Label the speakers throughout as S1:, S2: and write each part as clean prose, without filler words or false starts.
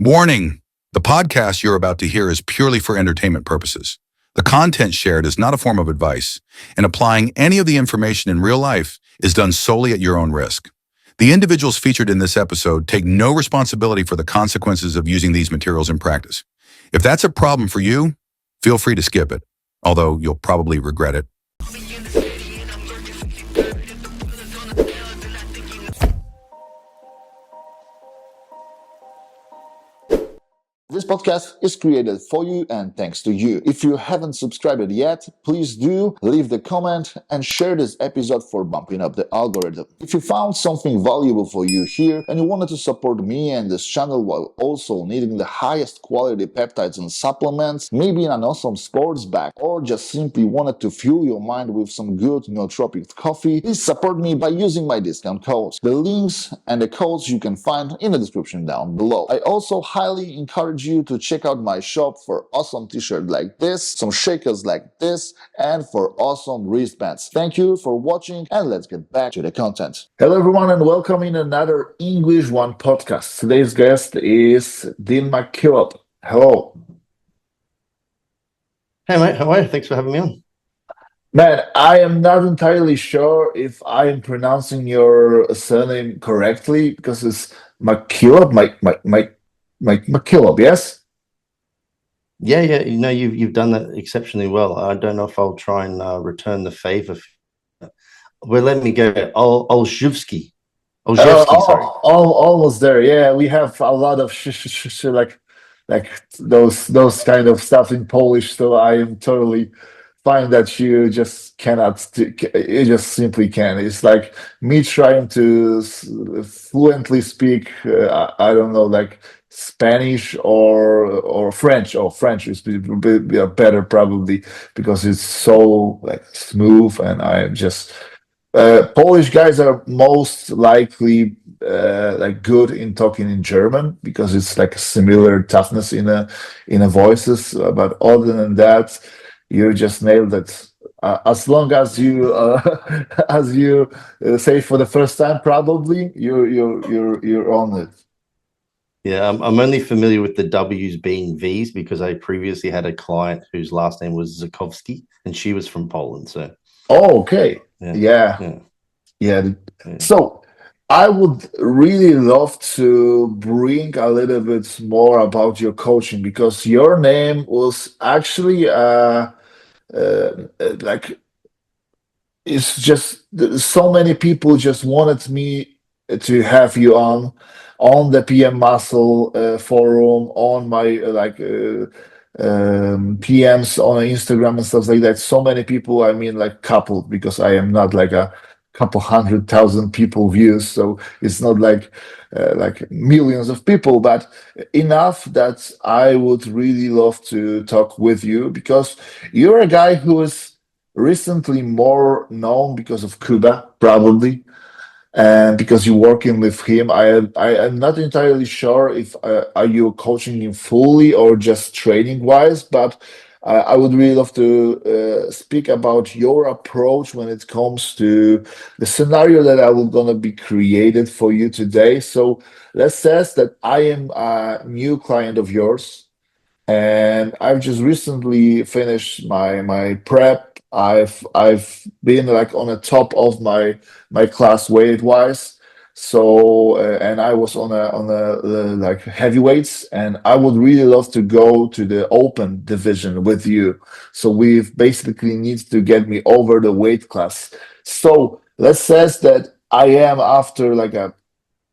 S1: Warning! The podcast you're about to hear is purely for entertainment purposes. The content shared is not a form of advice, and applying any of the information in real life is done solely at your own risk. The individuals featured in this episode take no responsibility for the consequences of using these materials in practice. If that's a problem for you, feel free to skip it, although you'll probably regret it.
S2: This podcast is created for you and thanks to you. If you haven't subscribed yet, please do leave the comment and share this episode for bumping up the algorithm. If you found something valuable for you here and you wanted to support me and this channel while also needing the highest quality peptides and supplements, maybe an awesome sports bag, or just simply wanted to fuel your mind with some good nootropic coffee, please support me by using my discount codes. The links and the codes you can find in the description down below. I also highly encourage you to check out my shop for awesome t-shirts like this, some shakers like this, and for awesome wristbands. Thank you for watching, and let's get back to the content. Hello everyone, and welcome in another English One podcast. Today's guest is Dean McKillop. Hello.
S3: Hey mate, how are you? Thanks for having me on.
S2: Man, I am not entirely sure if I am pronouncing your surname correctly because it's McKillop, McKillop, yes?
S3: Yeah, you've done that exceptionally well. I don't know if I'll try and return the favor. Well, let me go. Olszewski. Sorry.
S2: Almost there. Yeah, we have a lot of like those kind of stuff in Polish, so I am totally fine that you just cannot, you just simply can. It's like me trying to fluently speak, I don't know, like Spanish or French. Or French is better probably because it's so like smooth, and I just Polish guys are most likely like good in talking in German because it's like a similar toughness in a voices. But other than that, you just nailed it. As long as you say for the first time, probably you're on it.
S3: Yeah, I'm only familiar with the W's being V's because I previously had a client whose last name was Zakowski, and she was from Poland. So,
S2: okay, yeah. So, I would really love to bring a little bit more about your coaching because your name was actually like it's just so many people just wanted me to have you on the PM Muscle forum, on my PMs on Instagram and stuff like that. So many people, I mean, like coupled, because I am not like a couple 100,000 people views, so it's not like millions of people, but enough that I would really love to talk with you because you're a guy who is recently more known because of Cuba, probably. And because you're working with him, I'm not entirely sure if are you coaching him fully or just training wise, but I would really love to speak about your approach when it comes to the scenario that I will gonna be created for you today. So let's say that I am a new client of yours, and I've just recently finished my prep. I've been like on the top of my class weight wise, so and I was on a like heavyweights, and I would really love to go to the open division with you. So we've basically need to get me over the weight class. So let's say that I am after like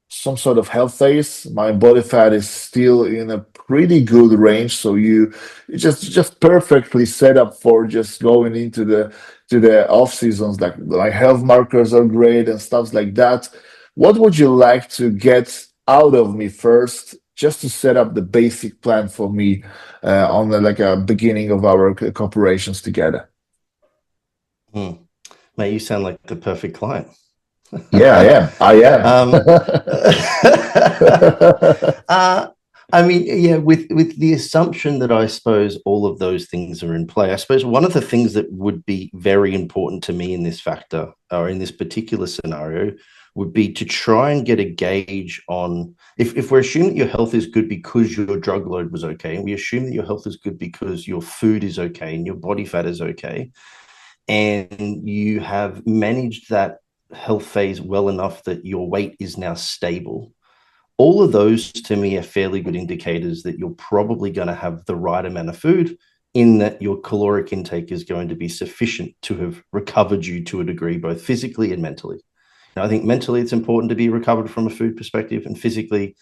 S2: some sort of health phase. My body fat is still in a pretty good range, so you just perfectly set up for just going into the off seasons. Like my health markers are great and stuff like that. What would you like to get out of me first, just to set up the basic plan for me on like a beginning of our cooperations together?
S3: Mate, you sound like the perfect client.
S2: Yeah, I am.
S3: I mean, yeah, with the assumption that I suppose all of those things are in play, I suppose one of the things that would be very important to me in this factor or in this particular scenario would be to try and get a gauge on, if we're assuming that your health is good because your drug load was okay, and we assume that your health is good because your food is okay and your body fat is okay, and you have managed that health phase well enough that your weight is now stable, all of those to me are fairly good indicators that you're probably going to have the right amount of food, in that your caloric intake is going to be sufficient to have recovered you to a degree, both physically and mentally. Now, I think mentally it's important to be recovered from a food perspective, and physically,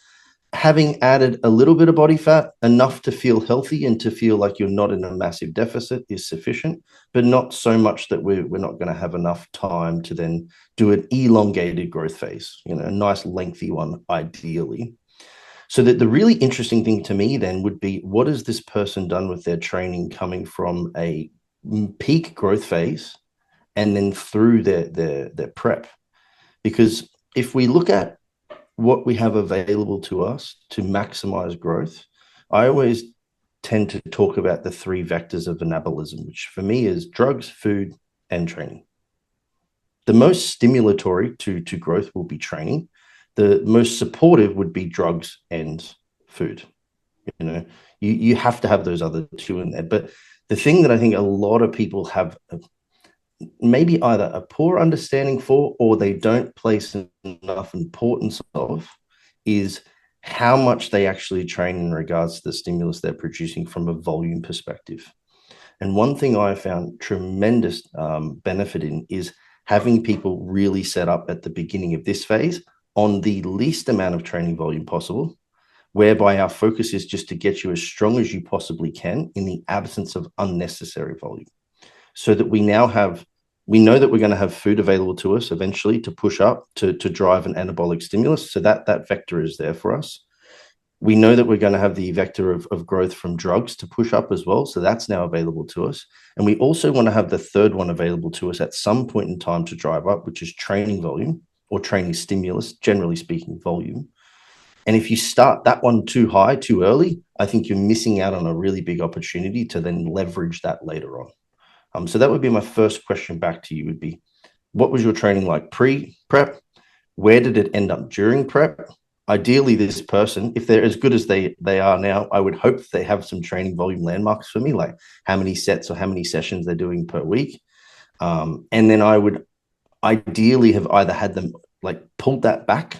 S3: having added a little bit of body fat, enough to feel healthy and to feel like you're not in a massive deficit, is sufficient, but not so much that we're not going to have enough time to then do an elongated growth phase, you know, a nice lengthy one, ideally. So that the really interesting thing to me then would be, what has this person done with their training coming from a peak growth phase and then through their prep? Because if we look at what we have available to us to maximize growth, I always tend to talk about the three vectors of anabolism, which for me is drugs, food, and training. The most stimulatory to growth will be training. The most supportive would be drugs and food. You know, you have to have those other two in there. But the thing that I think a lot of people have maybe either a poor understanding for, or they don't place enough importance of, is how much they actually train in regards to the stimulus they're producing from a volume perspective. And one thing I found tremendous benefit in is having people really set up at the beginning of this phase on the least amount of training volume possible, whereby our focus is just to get you as strong as you possibly can in the absence of unnecessary volume, so that we know that we're going to have food available to us eventually to push up to drive an anabolic stimulus. So that vector is there for us. We know that we're going to have the vector of growth from drugs to push up as well. So that's now available to us. And we also want to have the third one available to us at some point in time to drive up, which is training volume or training stimulus, generally speaking, volume. And if you start that one too high, too early, I think you're missing out on a really big opportunity to then leverage that later on. So that would be my first question back to you, would be, what was your training like pre-prep? Where did it end up during prep? Ideally, this person, if they're as good as they are now, I would hope they have some training volume landmarks for me, like how many sets or how many sessions they're doing per week. And then I would ideally have either had them like pulled that back,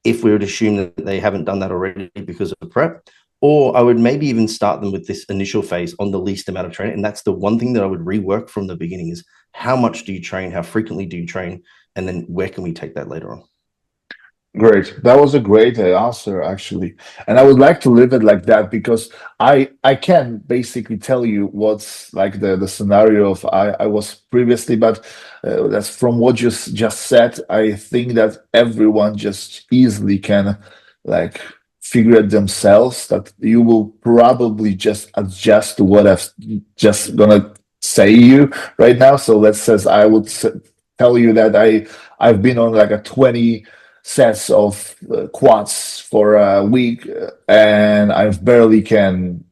S3: if we would assume that they haven't done that already because of prep, or I would maybe even start them with this initial phase on the least amount of training. And that's the one thing that I would rework from the beginning, is how much do you train? How frequently do you train? And then where can we take that later on?
S2: Great. That was a great answer, actually. And I would like to leave it like that, because I can basically tell you what's like the scenario of I was previously, but that's from what you just said. I think that everyone just easily can like figure it themselves, that you will probably just adjust to what I've just gonna say you right now. So let's say I would tell you that I've been on like a 20 sets of quads for a week, and I barely can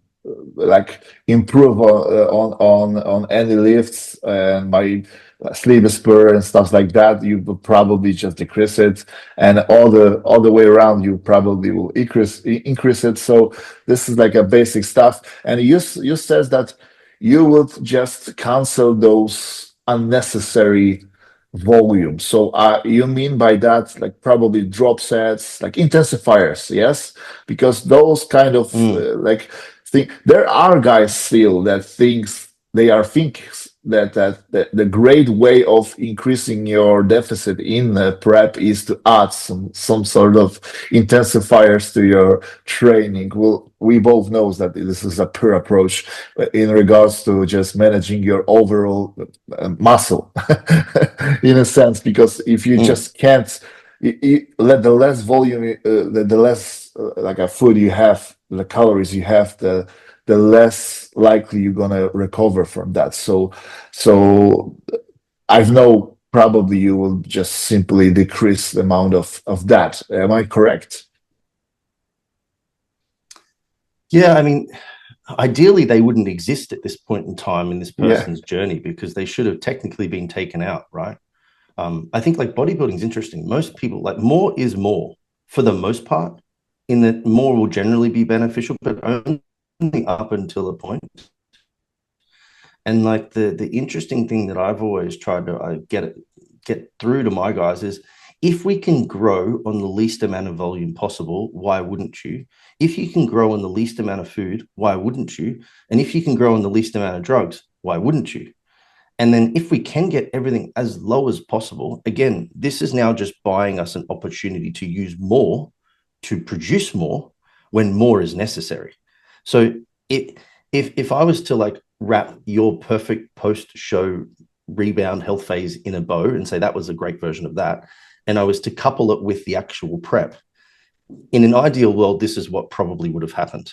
S2: like improve on any lifts, and my sleeve spur and stuff like that. You will probably just decrease it, and all the way around you probably will increase it. So this is like a basic stuff. And you says that you would just cancel those unnecessary volume. So you mean by that like probably drop sets, like intensifiers, yes? Because those kind of like there are guys still that thinks that the great way of increasing your deficit in prep is to add some sort of intensifiers to your training. Well, we both know that this is a poor approach in regards to just managing your overall muscle in a sense, because if you just can't let the less volume, the less like a food you have, the calories you have, the less likely you're gonna recover from that. So I know probably you will just simply decrease the amount of that. Am I correct?
S3: Yeah, I mean, ideally they wouldn't exist at this point in time in this person's journey, because they should have technically been taken out, right? I think like bodybuilding is interesting. Most people like more is more for the most part, in that more will generally be beneficial, but only up until a point. And like the interesting thing that I've always tried to get through to my guys is, if we can grow on the least amount of volume possible, why wouldn't you? If you can grow on the least amount of food, why wouldn't you? And if you can grow on the least amount of drugs, why wouldn't you? And then if we can get everything as low as possible, again, this is now just buying us an opportunity to use more, to produce more when more is necessary. So if I was to like wrap your perfect post-show rebound health phase in a bow and say that was a great version of that, and I was to couple it with the actual prep, in an ideal world, this is what probably would have happened.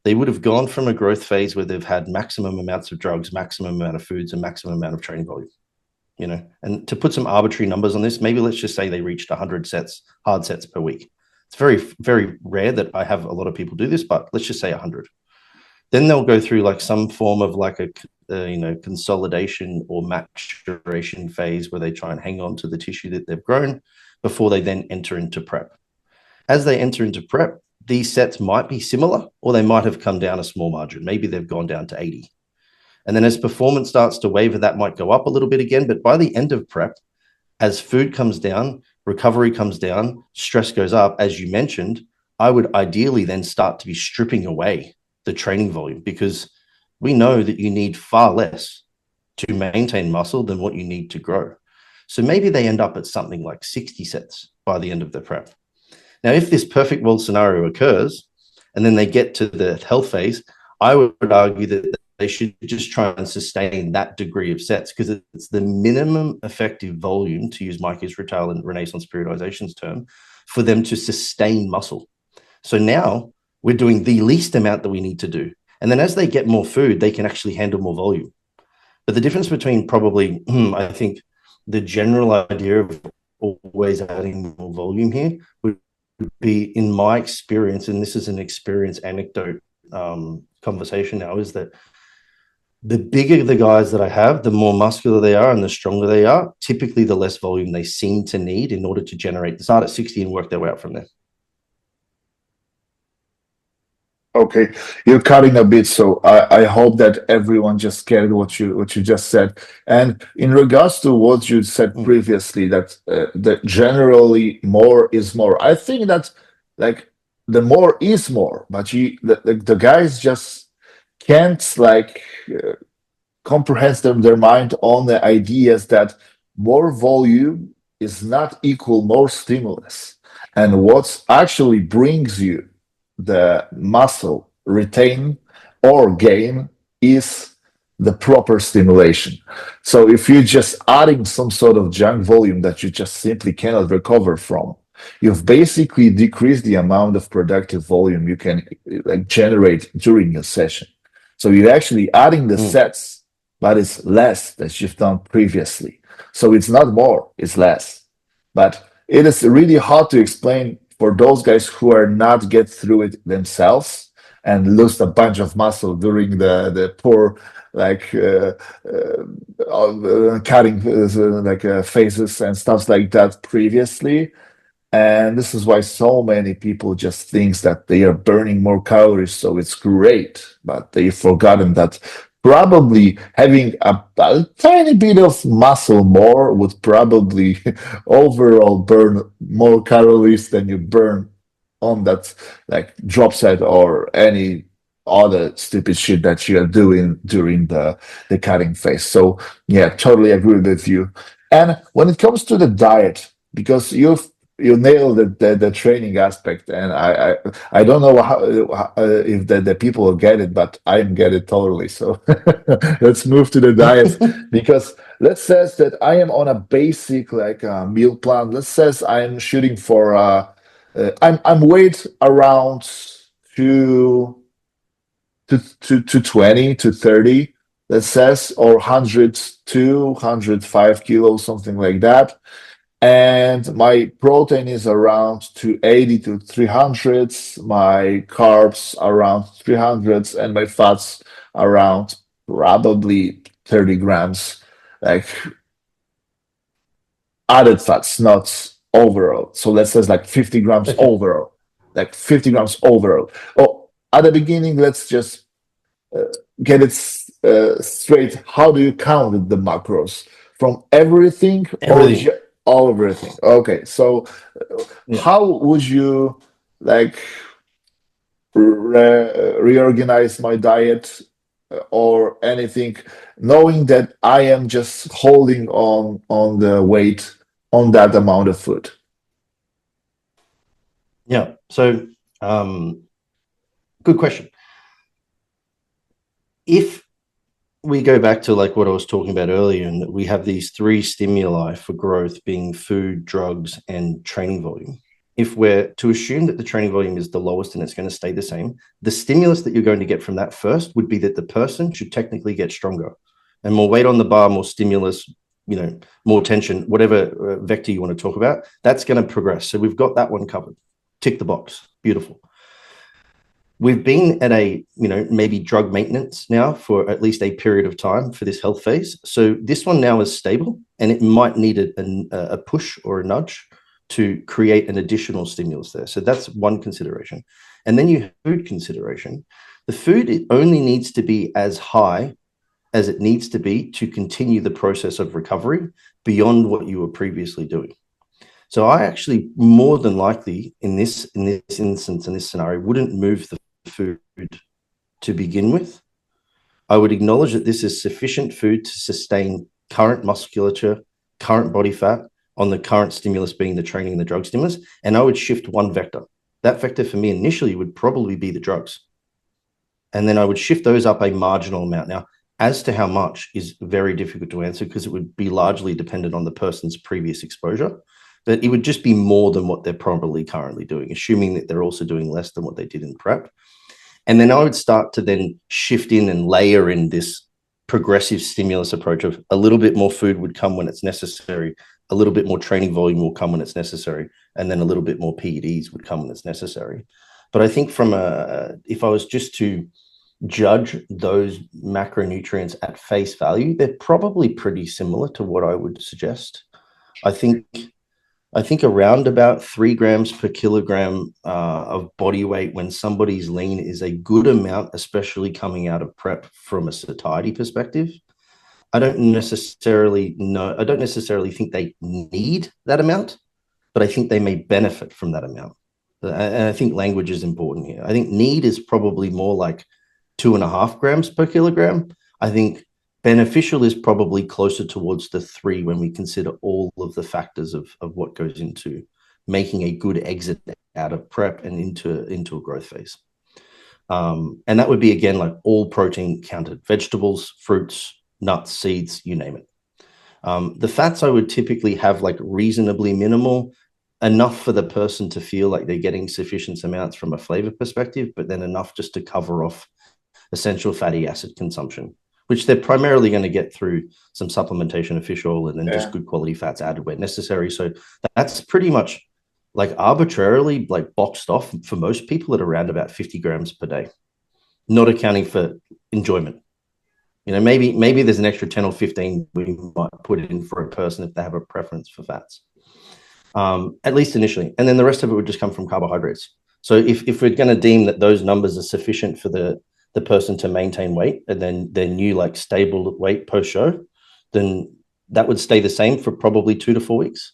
S3: They would have gone from a growth phase where they've had maximum amounts of drugs, maximum amount of foods, and maximum amount of training volume. You know, and to put some arbitrary numbers on this, maybe let's just say they reached 100 sets, hard sets per week. It's very, very rare that I have a lot of people do this, but let's just say 100. Then they'll go through like some form of like a consolidation or maturation phase where they try and hang on to the tissue that they've grown before they then enter into prep. As they enter into prep, these sets might be similar, or they might have come down a small margin. Maybe they've gone down to 80. And then as performance starts to waver, that might go up a little bit again. But by the end of prep, as food comes down, recovery comes down, stress goes up, as you mentioned, I would ideally then start to be stripping away the training volume, because we know that you need far less to maintain muscle than what you need to grow. So maybe they end up at something like 60 sets by the end of the prep. Now, if this perfect world scenario occurs and then they get to the health phase, I would argue that they should just try and sustain that degree of sets, because it's the minimum effective volume, to use Mike Israel and Renaissance periodization's term, for them to sustain muscle. So now we're doing the least amount that we need to do. And then as they get more food, they can actually handle more volume. But the difference between probably, I think, the general idea of always adding more volume here would be, in my experience, and this is an experience anecdote conversation now, is that the bigger the guys that I have, the more muscular they are and the stronger they are, typically the less volume they seem to need in order to generate, start at 60 and work their way out from there.
S2: Okay, you're cutting a bit, so I hope that everyone just get what you just said. And in regards to what you said previously, that generally more is more. I think that like the more is more, but the guys just can't like comprehend their mind on the ideas that more volume is not equal more stimulus, and what actually brings you the muscle retain or gain is the proper stimulation. So if you're just adding some sort of junk volume that you just simply cannot recover from, you've basically decreased the amount of productive volume you can like generate during your session. So you're actually adding the sets, but it's less that you've done previously. So it's not more, it's less. But it is really hard to explain for those guys who are not get through it themselves and lose a bunch of muscle during the poor cutting phases and stuff like that previously. And this is why so many people just think that they are burning more calories, so it's great, but they've forgotten that probably having a tiny bit of muscle more would probably overall burn more calories than you burn on that like drop set or any other stupid shit that you are doing during the cutting phase. So yeah, totally agree with you. And when it comes to the diet, because you nailed the training aspect, and I don't know how if the people get it, but I get it totally. So let's move to the diet, because let's say that I am on a basic like meal plan. Let's say I'm shooting for I'm weight around 220 to 30, let's say, or 102, 105 kilos, something like that. And my protein is around 280 to 300, my carbs around 300, and my fats around probably 30 grams. Like added fats, not overall. So let's say like 50 grams overall, like 50 grams overall. Oh, at the beginning, let's just get it straight. How do you count the macros? From everything,
S3: Everything.
S2: or everything? Okay, so how would you like reorganize my diet or anything, knowing that I am just holding on the weight on that amount of food?
S3: Yeah. So, good question. If we go back to like what I was talking about earlier, and that we have these three stimuli for growth being food, drugs, and training volume. If we're to assume that the training volume is the lowest and it's going to stay the same, the stimulus that you're going to get from that first would be that the person should technically get stronger, and more weight on the bar, more stimulus, more tension, whatever vector you want to talk about, that's going to progress. So we've got that one covered. Tick the box. Beautiful. We've been at a, maybe drug maintenance now for at least a period of time for this health phase. So this one now is stable, and it might need a push or a nudge to create an additional stimulus there. So that's one consideration. And then you food consideration. The food, it only needs to be as high as it needs to be to continue the process of recovery beyond what you were previously doing. So I actually more than likely in this instance, in this scenario, wouldn't move the food to begin with. I would acknowledge that this is sufficient food to sustain current musculature, current body fat on the current stimulus being the training and the drug stimulus. And I would shift one vector. That vector for me initially would probably be the drugs. And then I would shift those up a marginal amount. Now, as to how much is very difficult to answer because it would be largely dependent on the person's previous exposure. But it would just be more than what they're probably currently doing, assuming that they're also doing less than what they did in prep. And then I would start to then shift in and layer in this progressive stimulus approach of a little bit more food would come when it's necessary, a little bit more training volume will come when it's necessary, and then a little bit more PEDs would come when it's necessary. But I think if I was just to judge those macronutrients at face value, they're probably pretty similar to what I would suggest. I think around about 3 grams per kilogram of body weight when somebody's lean is a good amount, especially coming out of prep from a satiety perspective. I don't necessarily think they need that amount, but I think they may benefit from that amount. And I think language is important here. I think need is probably more like 2.5 grams per kilogram. I think beneficial is probably closer towards the 3 when we consider all of the factors of what goes into making a good exit out of prep and into a growth phase. And that would be, again, like all protein counted, vegetables, fruits, nuts, seeds, you name it. The fats I would typically have like reasonably minimal, enough for the person to feel like they're getting sufficient amounts from a flavor perspective, but then enough just to cover off essential fatty acid consumption, which they're primarily going to get through some supplementation of fish oil and then just good quality fats added where necessary. So that's pretty much like arbitrarily like boxed off for most people at around about 50 grams per day, not accounting for enjoyment. Maybe there's an extra 10 or 15 we might put in for a person if they have a preference for fats, at least initially. And then the rest of it would just come from carbohydrates. So if we're going to deem that those numbers are sufficient for the person to maintain weight and then their new like stable weight post show, then that would stay the same for probably 2 to 4 weeks,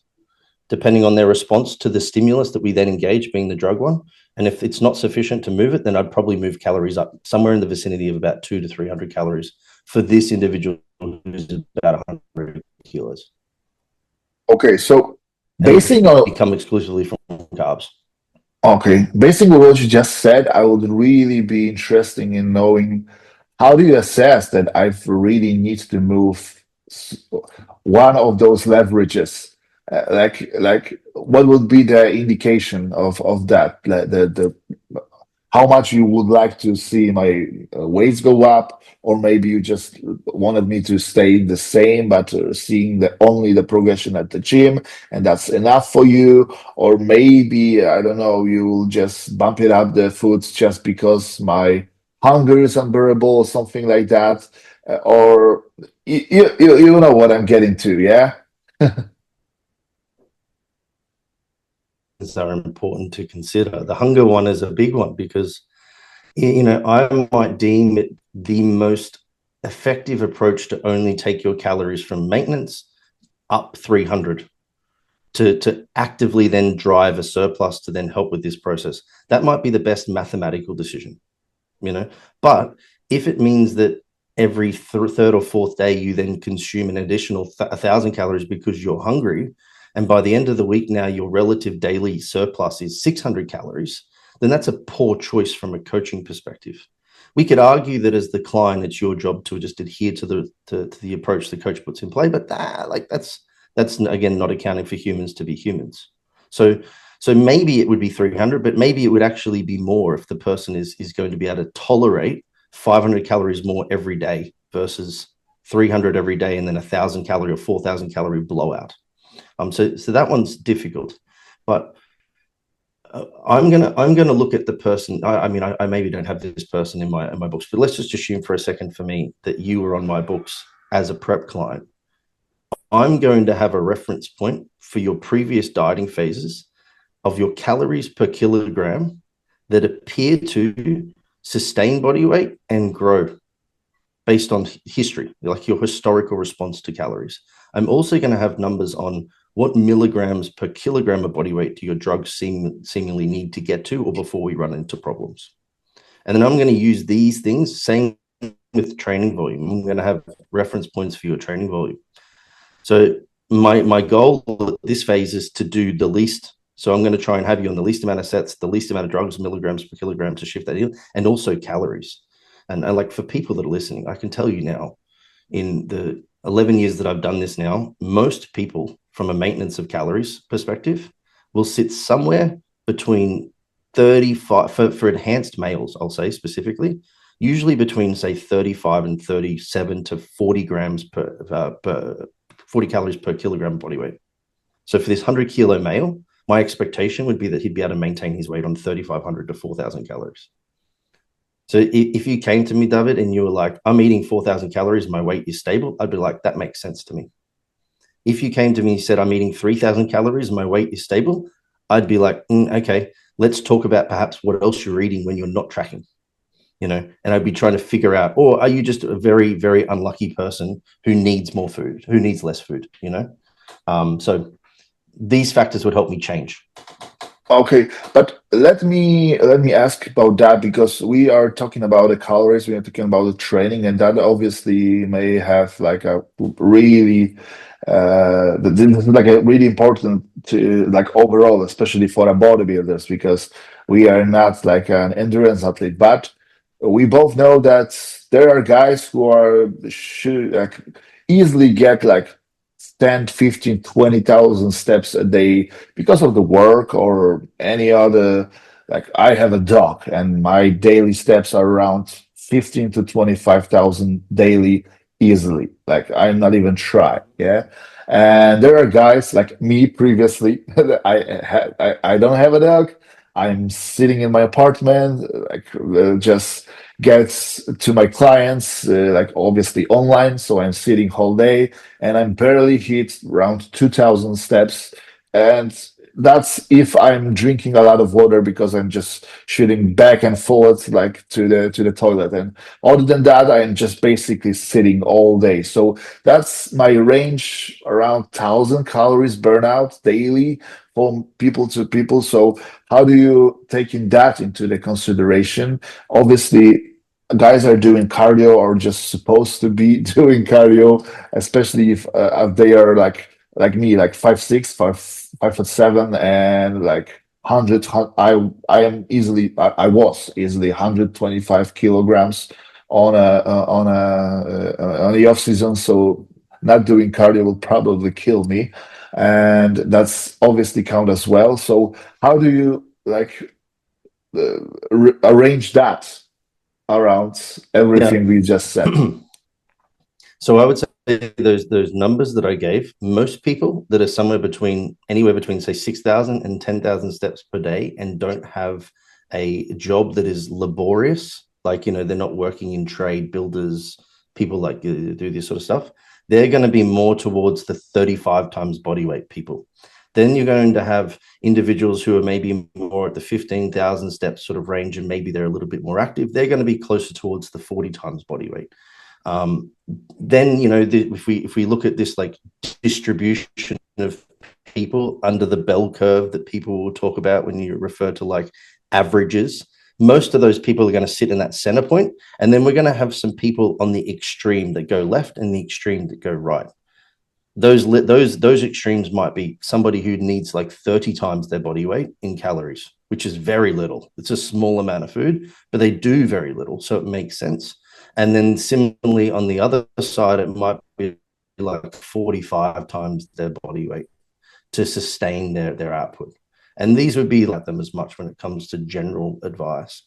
S3: depending on their response to the stimulus that we then engage, being the drug one. And if it's not sufficient to move it, then I'd probably move calories up somewhere in the vicinity of about 200 to 300 calories for this individual who's about 100 kilos.
S2: Okay, so basing on
S3: become exclusively from carbs.
S2: Okay, based on what you just said, I would really be interested in knowing how do you assess that I really need to move one of those leverages? Like what would be the indication of that? The how much you would like to see my weights go up, or maybe you just wanted me to stay the same, but seeing only the progression at the gym, and that's enough for you, or maybe I don't know, you will just bump it up the foods just because my hunger is unbearable or something like that, or you know what I'm getting to, yeah.
S3: are important to consider. The hunger one is a big one because, you know, I might deem it the most effective approach to only take your calories from maintenance up 300 to actively then drive a surplus to then help with this process. That might be the best mathematical decision, you know, but if it means that every third or fourth day you then consume an additional 1,000 calories because you're hungry, and by the end of the week now your relative daily surplus is 600 calories, then that's a poor choice from a coaching perspective. We could argue that as the client, it's your job to just adhere to the approach the coach puts in play, but that's again not accounting for humans to be humans. So maybe it would be 300, but maybe it would actually be more if the person is going to be able to tolerate 500 calories more every day versus 300 every day and then 1,000 calorie or 4,000 calorie blowout. So that one's difficult, but I'm gonna look at the person. I mean, I maybe don't have this person in my books, but let's just assume for a second for me that you were on my books as a prep client. I'm going to have a reference point for your previous dieting phases of your calories per kilogram that appear to sustain body weight and grow based on history, like your historical response to calories. I'm also going to have numbers on what milligrams per kilogram of body weight do your drugs seemingly need to get to or before we run into problems. And then I'm going to use these things, same with training volume. I'm going to have reference points for your training volume. So my goal at this phase is to do the least. So I'm going to try and have you on the least amount of sets, the least amount of drugs, milligrams per kilogram to shift that in, and also calories. And like for people that are listening, I can tell you now, in the 11 years that I've done this now, most people from a maintenance of calories perspective will sit somewhere between 35, for enhanced males, I'll say specifically, usually between say 35 and 37 to 40 grams per 40 calories per kilogram body weight. So for this 100 kilo male, my expectation would be that he'd be able to maintain his weight on 3,500 to 4,000 calories. So if you came to me, David, and you were like, I'm eating 4,000 calories, my weight is stable, I'd be like, that makes sense to me. If you came to me and said, I'm eating 3,000 calories and my weight is stable, I'd be like, okay, let's talk about perhaps what else you're eating when you're not tracking, you know, and I'd be trying to figure out, or are you just a very, very unlucky person who needs more food, who needs less food, you know? So these factors would help me change.
S2: Okay, but let me ask about that, because we are talking about the calories, we are talking about the training, and that obviously may have like a really this is like a really important to like overall, especially for our bodybuilders, because we are not like an endurance athlete, but we both know that there are guys who are should like easily get like 10, 15, 20,000 steps a day because of the work or any other. Like I have a dog and my daily steps are around 15 to 25,000 daily easily. Like I'm not even trying. Yeah. And there are guys like me previously. I don't have a dog. I'm sitting in my apartment, like just gets to my clients, like obviously online. So I'm sitting whole day and I'm barely hit around 2,000 steps. And that's if I'm drinking a lot of water, because I'm just shooting back and forth like to the toilet. And other than that, I'm just basically sitting all day. So that's my range, around 1,000 calories burnout daily from people to people. So how do you take in that into the consideration? Obviously, guys are doing cardio or just supposed to be doing cardio, especially if they are like me, like 5'6", 5'7", and like 100. I am easily, I was easily 125 kilograms on the off season. So not doing cardio will probably kill me, and that's obviously count as well. So how do you like arrange that around everything we just said?
S3: So I would say those numbers that I gave, most people that are anywhere between say 6,000 and 10,000 steps per day and don't have a job that is laborious, like, you know, they're not working in trade, builders, people like do this sort of stuff, they're going to be more towards the 35 times body weight people. Then you're going to have individuals who are maybe more at the 15,000 steps sort of range, and maybe they're a little bit more active. They're going to be closer towards the 40 times body weight. Then, you know, if we look at this like distribution of people under the bell curve that people will talk about when you refer to like averages, most of those people are going to sit in that center point. And then we're going to have some people on the extreme that go left and the extreme that go right. Those extremes might be somebody who needs like 30 times their body weight in calories, which is very little. It's a small amount of food, but they do very little. So it makes sense. And then similarly on the other side, it might be like 45 times their body weight to sustain their output. And these would be like them as much when it comes to general advice.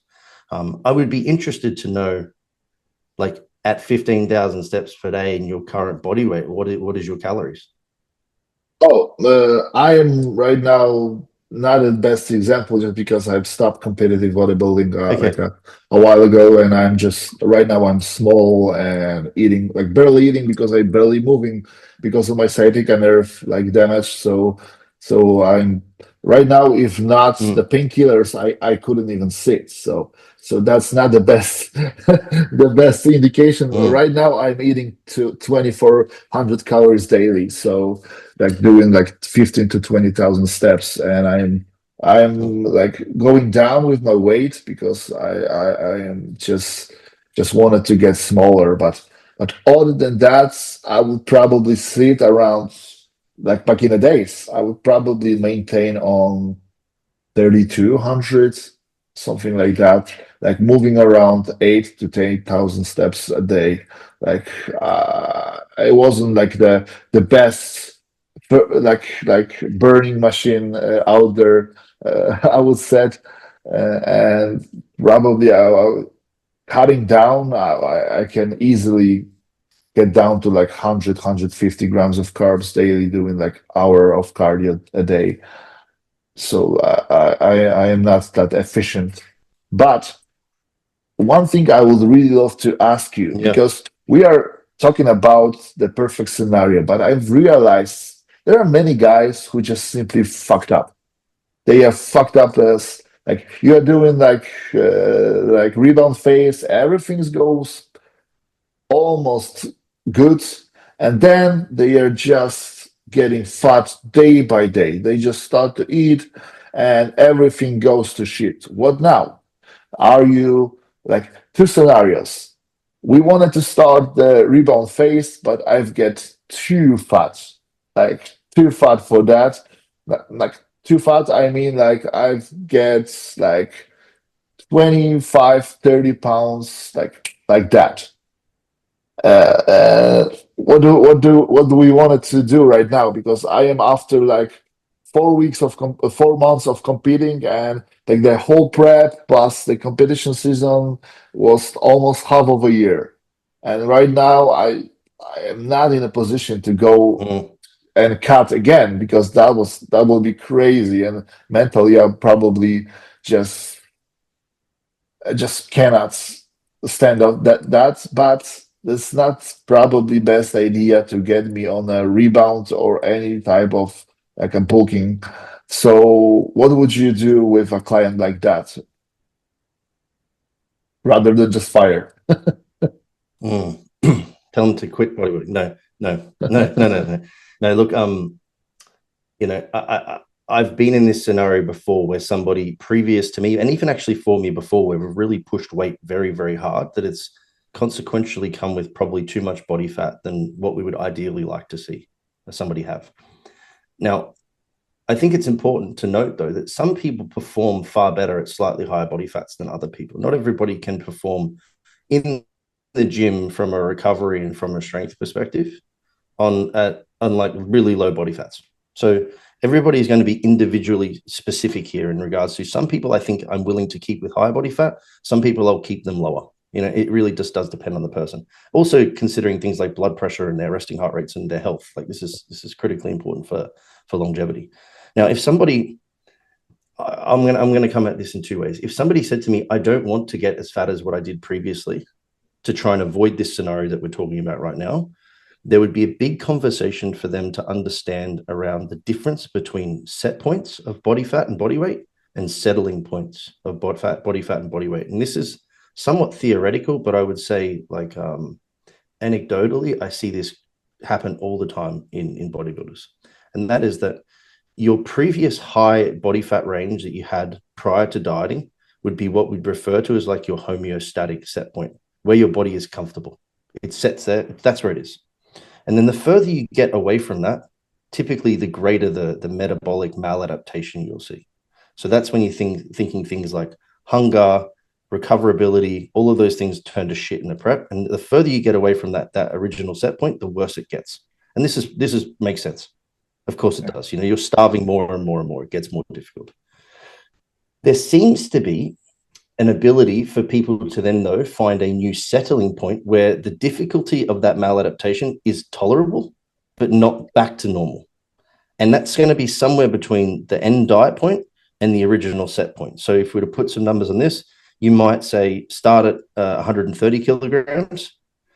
S3: I would be interested to know, like at 15,000 steps per day in your current body weight, what is your calories?
S2: I am right now not the best example just because I've stopped competitive bodybuilding like a while ago, and I'm just right now I'm small and eating like barely eating because I'm barely moving because of my sciatica nerve like damage. So I'm right now, if not the painkillers, I couldn't even sit. So that's not the best the best indication. Right now I'm eating to 2,400 calories daily. So like doing like 15 to 20,000 steps, and I'm like going down with my weight because I am just wanted to get smaller. But other than that, I would probably sit around, like back in the days, I would probably maintain on 3,200, something like that, like moving around 8 to 10,000 steps a day. Like it wasn't like the best like burning machine out there, I would say, and probably cutting down, I can easily get down to like 150 grams of carbs daily, doing like hour of cardio a day. So I am not that efficient. But one thing I would really love to ask you, because we are talking about the perfect scenario, but I've realized there are many guys who just simply fucked up. They are fucked up as like you are doing like rebound phase, everything goes almost good, and then they are just getting fat day by day. They just start to eat and everything goes to shit. What now? Are you like two scenarios? We wanted to start the rebound phase, but I've get too fat. Like too fat for that. Like too fat, I mean like I've get like 25, 30 pounds like that. What do we want to do right now? Because I am after like 4 months of competing, and like the whole prep plus the competition season was almost half of a year, and right now I am not in a position to go and cut again because that will be crazy, and mentally I probably just cannot stand up that. But that's not probably best idea to get me on a rebound or any type of like a booking. So what would you do with a client like that rather than just fire?
S3: Tell them to quit Bollywood. No. Look, you know, I've been in this scenario before where somebody previous to me, and even actually for me before, where we've really pushed weight very, very hard, that it's consequentially come with probably too much body fat than what we would ideally like to see somebody have. Now, I think it's important to note, though, that some people perform far better at slightly higher body fats than other people. Not everybody can perform in the gym from a recovery and from a strength perspective on like really low body fats. So everybody is going to be individually specific here in regards to some people I think I'm willing to keep with higher body fat. Some people I'll keep them lower. You know, it really just does depend on the person. Also considering things like blood pressure and their resting heart rates and their health. Like this is critically important for longevity. Now, if somebody, I'm going to come at this in two ways. If somebody said to me, I don't want to get as fat as what I did previously to try and avoid this scenario that we're talking about right now, there would be a big conversation for them to understand around the difference between set points of body fat and body weight and settling points of body fat and body weight. And this is somewhat theoretical, but I would say, like, anecdotally, I see this happen all the time in bodybuilders. And that is that your previous high body fat range that you had prior to dieting would be what we'd refer to as like your homeostatic set point, where your body is comfortable. It sets there, that's where it is. And then the further you get away from that, typically the greater the metabolic maladaptation you'll see. So that's when you're thinking things like hunger, recoverability, all of those things turn to shit in the prep. And the further you get away from that original set point, the worse it gets. And this makes sense. Of course it does. You know, you're starving more and more and more. It gets more difficult. There seems to be an ability for people to then, though, find a new settling point where the difficulty of that maladaptation is tolerable, but not back to normal. And that's going to be somewhere between the end diet point and the original set point. So if we were to put some numbers on this, you might say start at 130 kilograms.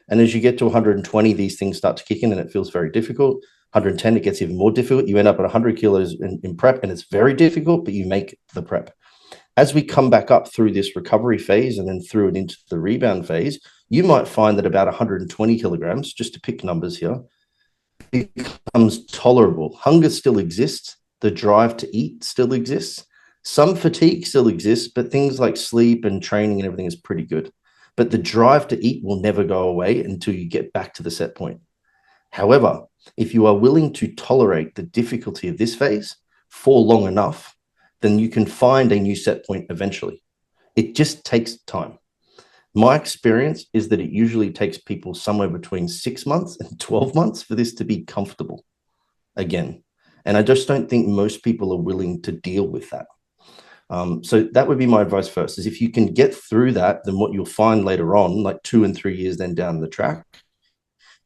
S3: And as you get to 120, these things start to kick in and it feels very difficult. 110, it gets even more difficult. You end up at 100 kilos in prep and it's very difficult, but you make the prep. As we come back up through this recovery phase and then through it into the rebound phase, you might find that about 120 kilograms, just to pick numbers here, becomes tolerable. Hunger still exists. The drive to eat still exists. Some fatigue still exists, but things like sleep and training and everything is pretty good. But the drive to eat will never go away until you get back to the set point. However, if you are willing to tolerate the difficulty of this phase for long enough, then you can find a new set point eventually. It just takes time. My experience is that it usually takes people somewhere between 6 months and 12 months for this to be comfortable again. And I just don't think most people are willing to deal with that. So that would be my advice first, is if you can get through that, then what you'll find later on, like 2 and 3 years then down the track,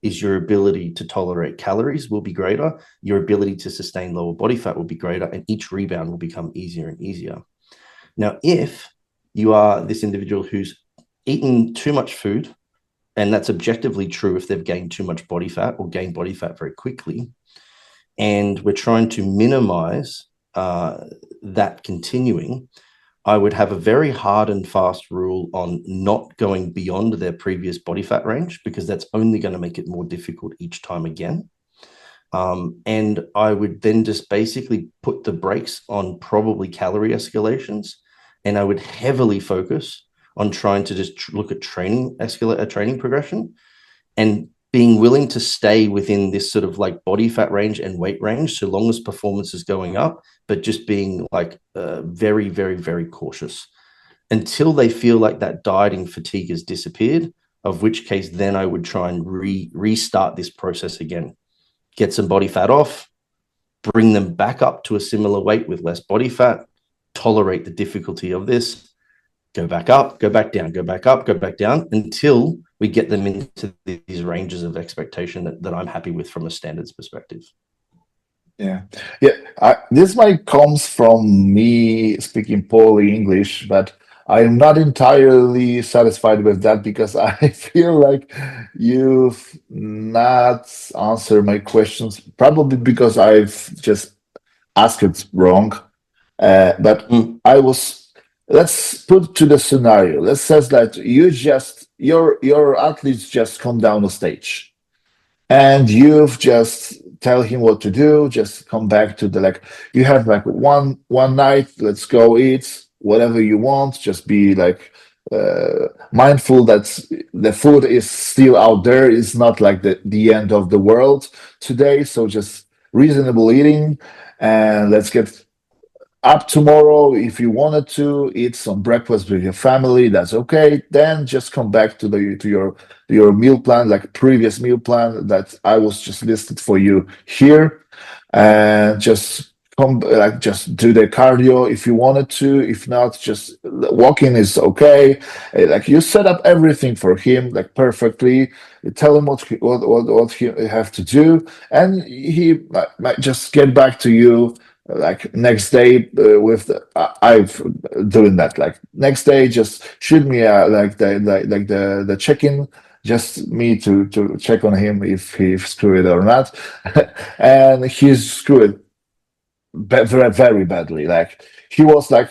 S3: is your ability to tolerate calories will be greater, your ability to sustain lower body fat will be greater, and each rebound will become easier and easier. Now, if you are this individual who's eaten too much food, and that's objectively true if they've gained too much body fat or gained body fat very quickly, and we're trying to minimize that continuing, I would have a very hard and fast rule on not going beyond their previous body fat range, because that's only going to make it more difficult each time again. And I would then just basically put the brakes on probably calorie escalations, and I would heavily focus on trying to just look at training progression and being willing to stay within this sort of like body fat range and weight range so long as performance is going up, but just being like very, very, very cautious until they feel like that dieting fatigue has disappeared, of which case then I would try and restart this process again. Get some body fat off, bring them back up to a similar weight with less body fat, tolerate the difficulty of this, go back up, go back down, go back up, go back down, until we get them into these ranges of expectation that I'm happy with from a standards perspective.
S2: Yeah. This might comes from me speaking poorly English, but I'm not entirely satisfied with that, because I feel like you've not answered my questions, probably because I've just asked it wrong. But let's put to the scenario. Let's say that your athletes just come down the stage, and you've just tell him what to do. Just come back to the you have one night. Let's go eat whatever you want. Just be mindful that the food is still out there. It's not like the end of the world today. So just reasonable eating, and let's get up tomorrow. If you wanted to eat some breakfast with your family, that's okay. Then just come back to your meal plan, like previous meal plan that I was just listed for you here, and just just do the cardio if you wanted to. If not, just walking is okay. You set up everything for him perfectly. You tell him what he have to do, and he might just get back to you next day with I've doing that. Next day, just shoot me the check-in just me to check on him if he screwed it or not. And he's screwed very, very badly. Like he was like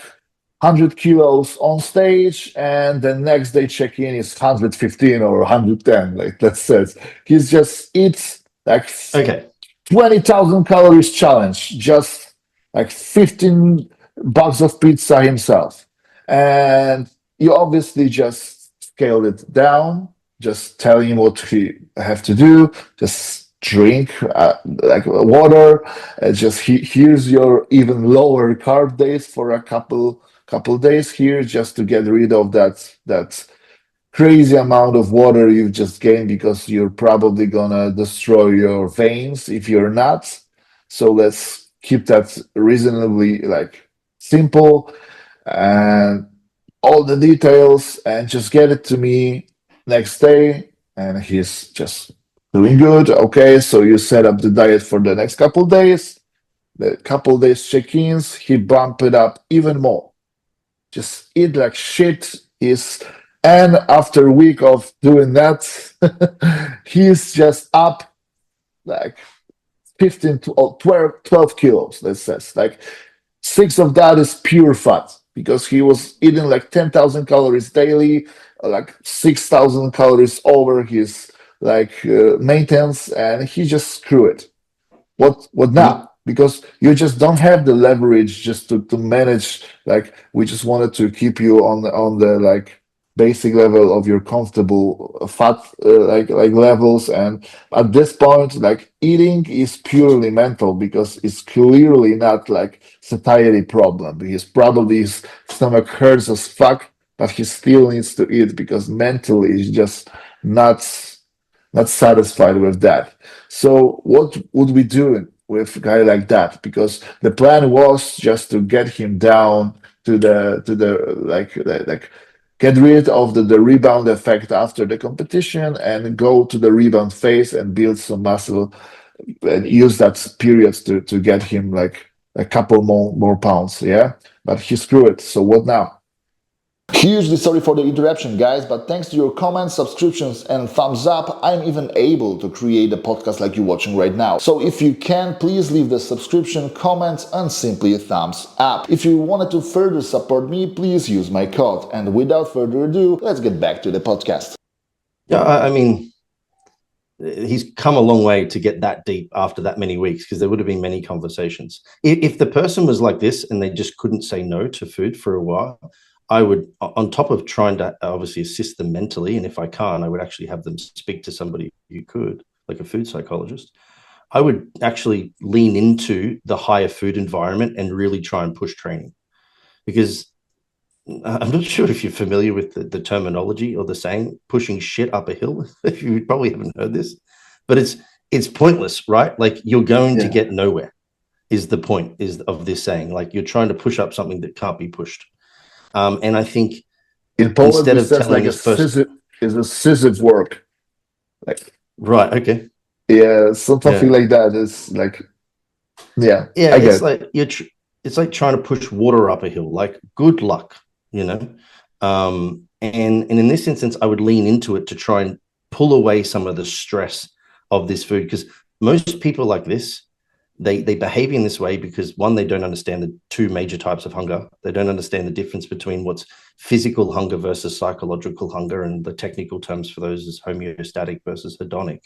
S2: 100 kilos on stage, and the next day check-in is 115 or 110. Like let's say he's just eats like
S3: Okay.
S2: 20,000 calories challenge, just like 15 bucks of pizza himself. And you obviously just scaled it down, just tell him what he have to do, just drink like water, just here's your even lower carb days for a couple days here, just to get rid of that crazy amount of water you've just gained, because you're probably gonna destroy your veins if you're not. So let's keep that reasonably like simple, and all the details, and just get it to me next day. And he's just doing good. Okay, so you set up the diet for the next couple days. The couple days check-ins, he bumped it up even more. Just eat like shit. And after a week of doing that, he's just up like 15 to 12 kilos, let's say. Like 6 of that is pure fat, because he was eating like 10,000 calories daily, like 6,000 calories over his like maintenance, and he just screw it. What now? Because you just don't have the leverage just to manage. Like we just wanted to keep you on the like basic level of your comfortable fat like levels. And at this point, like eating is purely mental, because it's clearly not like satiety problem, because probably his stomach hurts as fuck, but he still needs to eat because mentally he's just not satisfied with that. So what would we do with a guy like that? Because the plan was just to get him down to the like get rid of the rebound effect after the competition, and go to the rebound phase and build some muscle, and use that period to get him like a couple more pounds. Yeah, but he screwed it. So what now? Hugely sorry for the interruption, guys, but thanks to your comments, subscriptions, and thumbs up, I'm even able to create a podcast like you're watching right now. So if you can, please leave the subscription, comments, and simply a thumbs up. If you wanted to further support me, please use my code. And without further ado, let's get back to the podcast.
S3: Yeah, I mean, he's come a long way to get that deep after that many weeks, because there would have been many conversations. If the person was like this and they just couldn't say no to food for a while, I would, on top of trying to obviously assist them mentally, and if I can't, I would actually have them speak to somebody who could, like a food psychologist. I would actually lean into the higher food environment and really try and push training, because I'm not sure if you're familiar with the terminology or the saying, pushing shit up a hill. You probably haven't heard this, but it's pointless, right? Like you're going to get nowhere is the point of this saying. Like you're trying to push up something that can't be pushed. And I think
S2: in Poland,
S3: instead of
S2: says
S3: telling
S2: like
S3: this person,
S2: is a scissors work. Like
S3: right, okay,
S2: yeah, something like that is like yeah.
S3: It's like it's like trying to push water up a hill. Like good luck, you know. And in this instance, I would lean into it to try and pull away some of the stress of this food, because most people like this, they behave in this way because, one, they don't understand the two major types of hunger. They don't understand the difference between what's physical hunger versus psychological hunger, and the technical terms for those is homeostatic versus hedonic.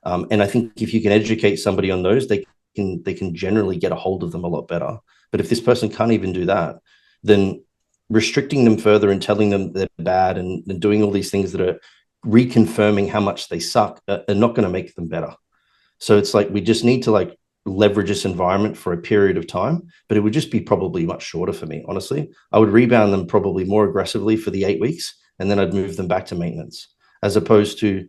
S3: And I think if you can educate somebody on those, they can generally get a hold of them a lot better. But if this person can't even do that, then restricting them further and telling them they're bad and doing all these things that are reconfirming how much they suck are not going to make them better. So it's like we just need to like leverage this environment for a period of time, but it would just be probably much shorter for me, honestly. I would rebound them probably more aggressively for the 8 weeks, and then I'd move them back to maintenance, as opposed to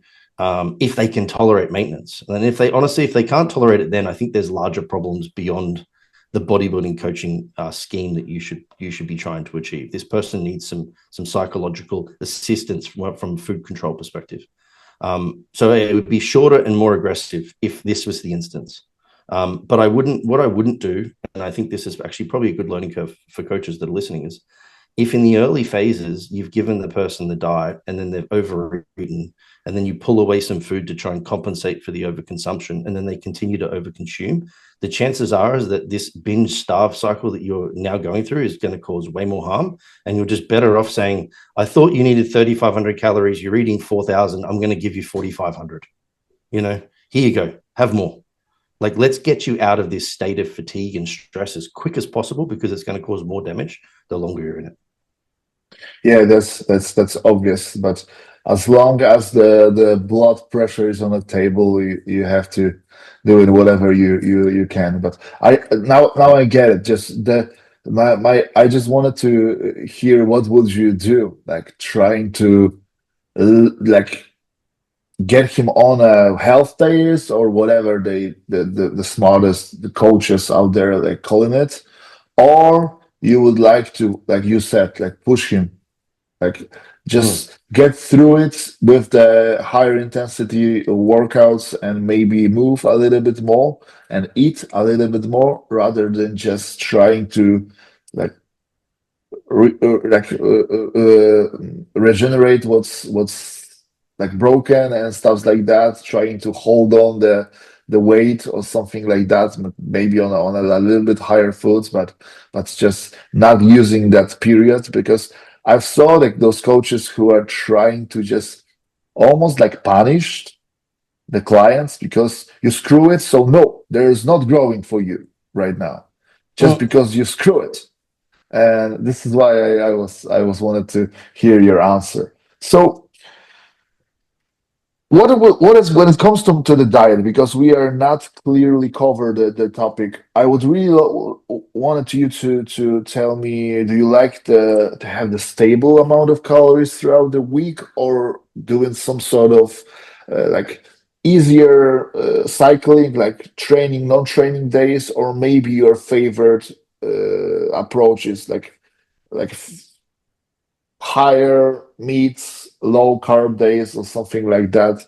S3: if they can tolerate maintenance. And if they can't tolerate it, then I think there's larger problems beyond the bodybuilding coaching scheme that you should be trying to achieve. This person needs some psychological assistance from a food control perspective. So it would be shorter and more aggressive if this was the instance. But what I wouldn't do, and I think this is actually probably a good learning curve for coaches that are listening, is if in the early phases you've given the person the diet and then they've overeaten, and then you pull away some food to try and compensate for the overconsumption, and then they continue to overconsume, the chances are is that this binge starve cycle that you're now going through is going to cause way more harm. And you're just better off saying, I thought you needed 3,500 calories. You're eating 4,000. I'm going to give you 4,500. You know, here you go. Have more. Like, let's get you out of this state of fatigue and stress as quick as possible, because it's going to cause more damage the longer you're in it.
S2: Yeah, that's obvious. But as long as the blood pressure is on the table, you have to do it whatever you can. But now I get it. Just I just wanted to hear, what would you do? Like, trying to like get him on a health days or whatever the smartest the coaches out there like calling it, or you would like to, like you said, like push him, like just get through it with the higher intensity workouts and maybe move a little bit more and eat a little bit more, rather than just trying to like regenerate what's like broken and stuff like that, trying to hold on the weight or something like that, maybe on a little bit higher foods, but just not using that period. Because I've saw like those coaches who are trying to just almost like punish the clients, because you screw it, so no, there is not growing for you right now, just because you screw it. And this is why I was wanted to hear your answer. So what is, when it comes to the diet, because we are not clearly covered the topic, I would really wanted you to tell me, do you like to have the stable amount of calories throughout the week, or doing some sort of like easier cycling, like training, non-training days, or maybe your favorite approach is like higher meats, low carb days, or something like that?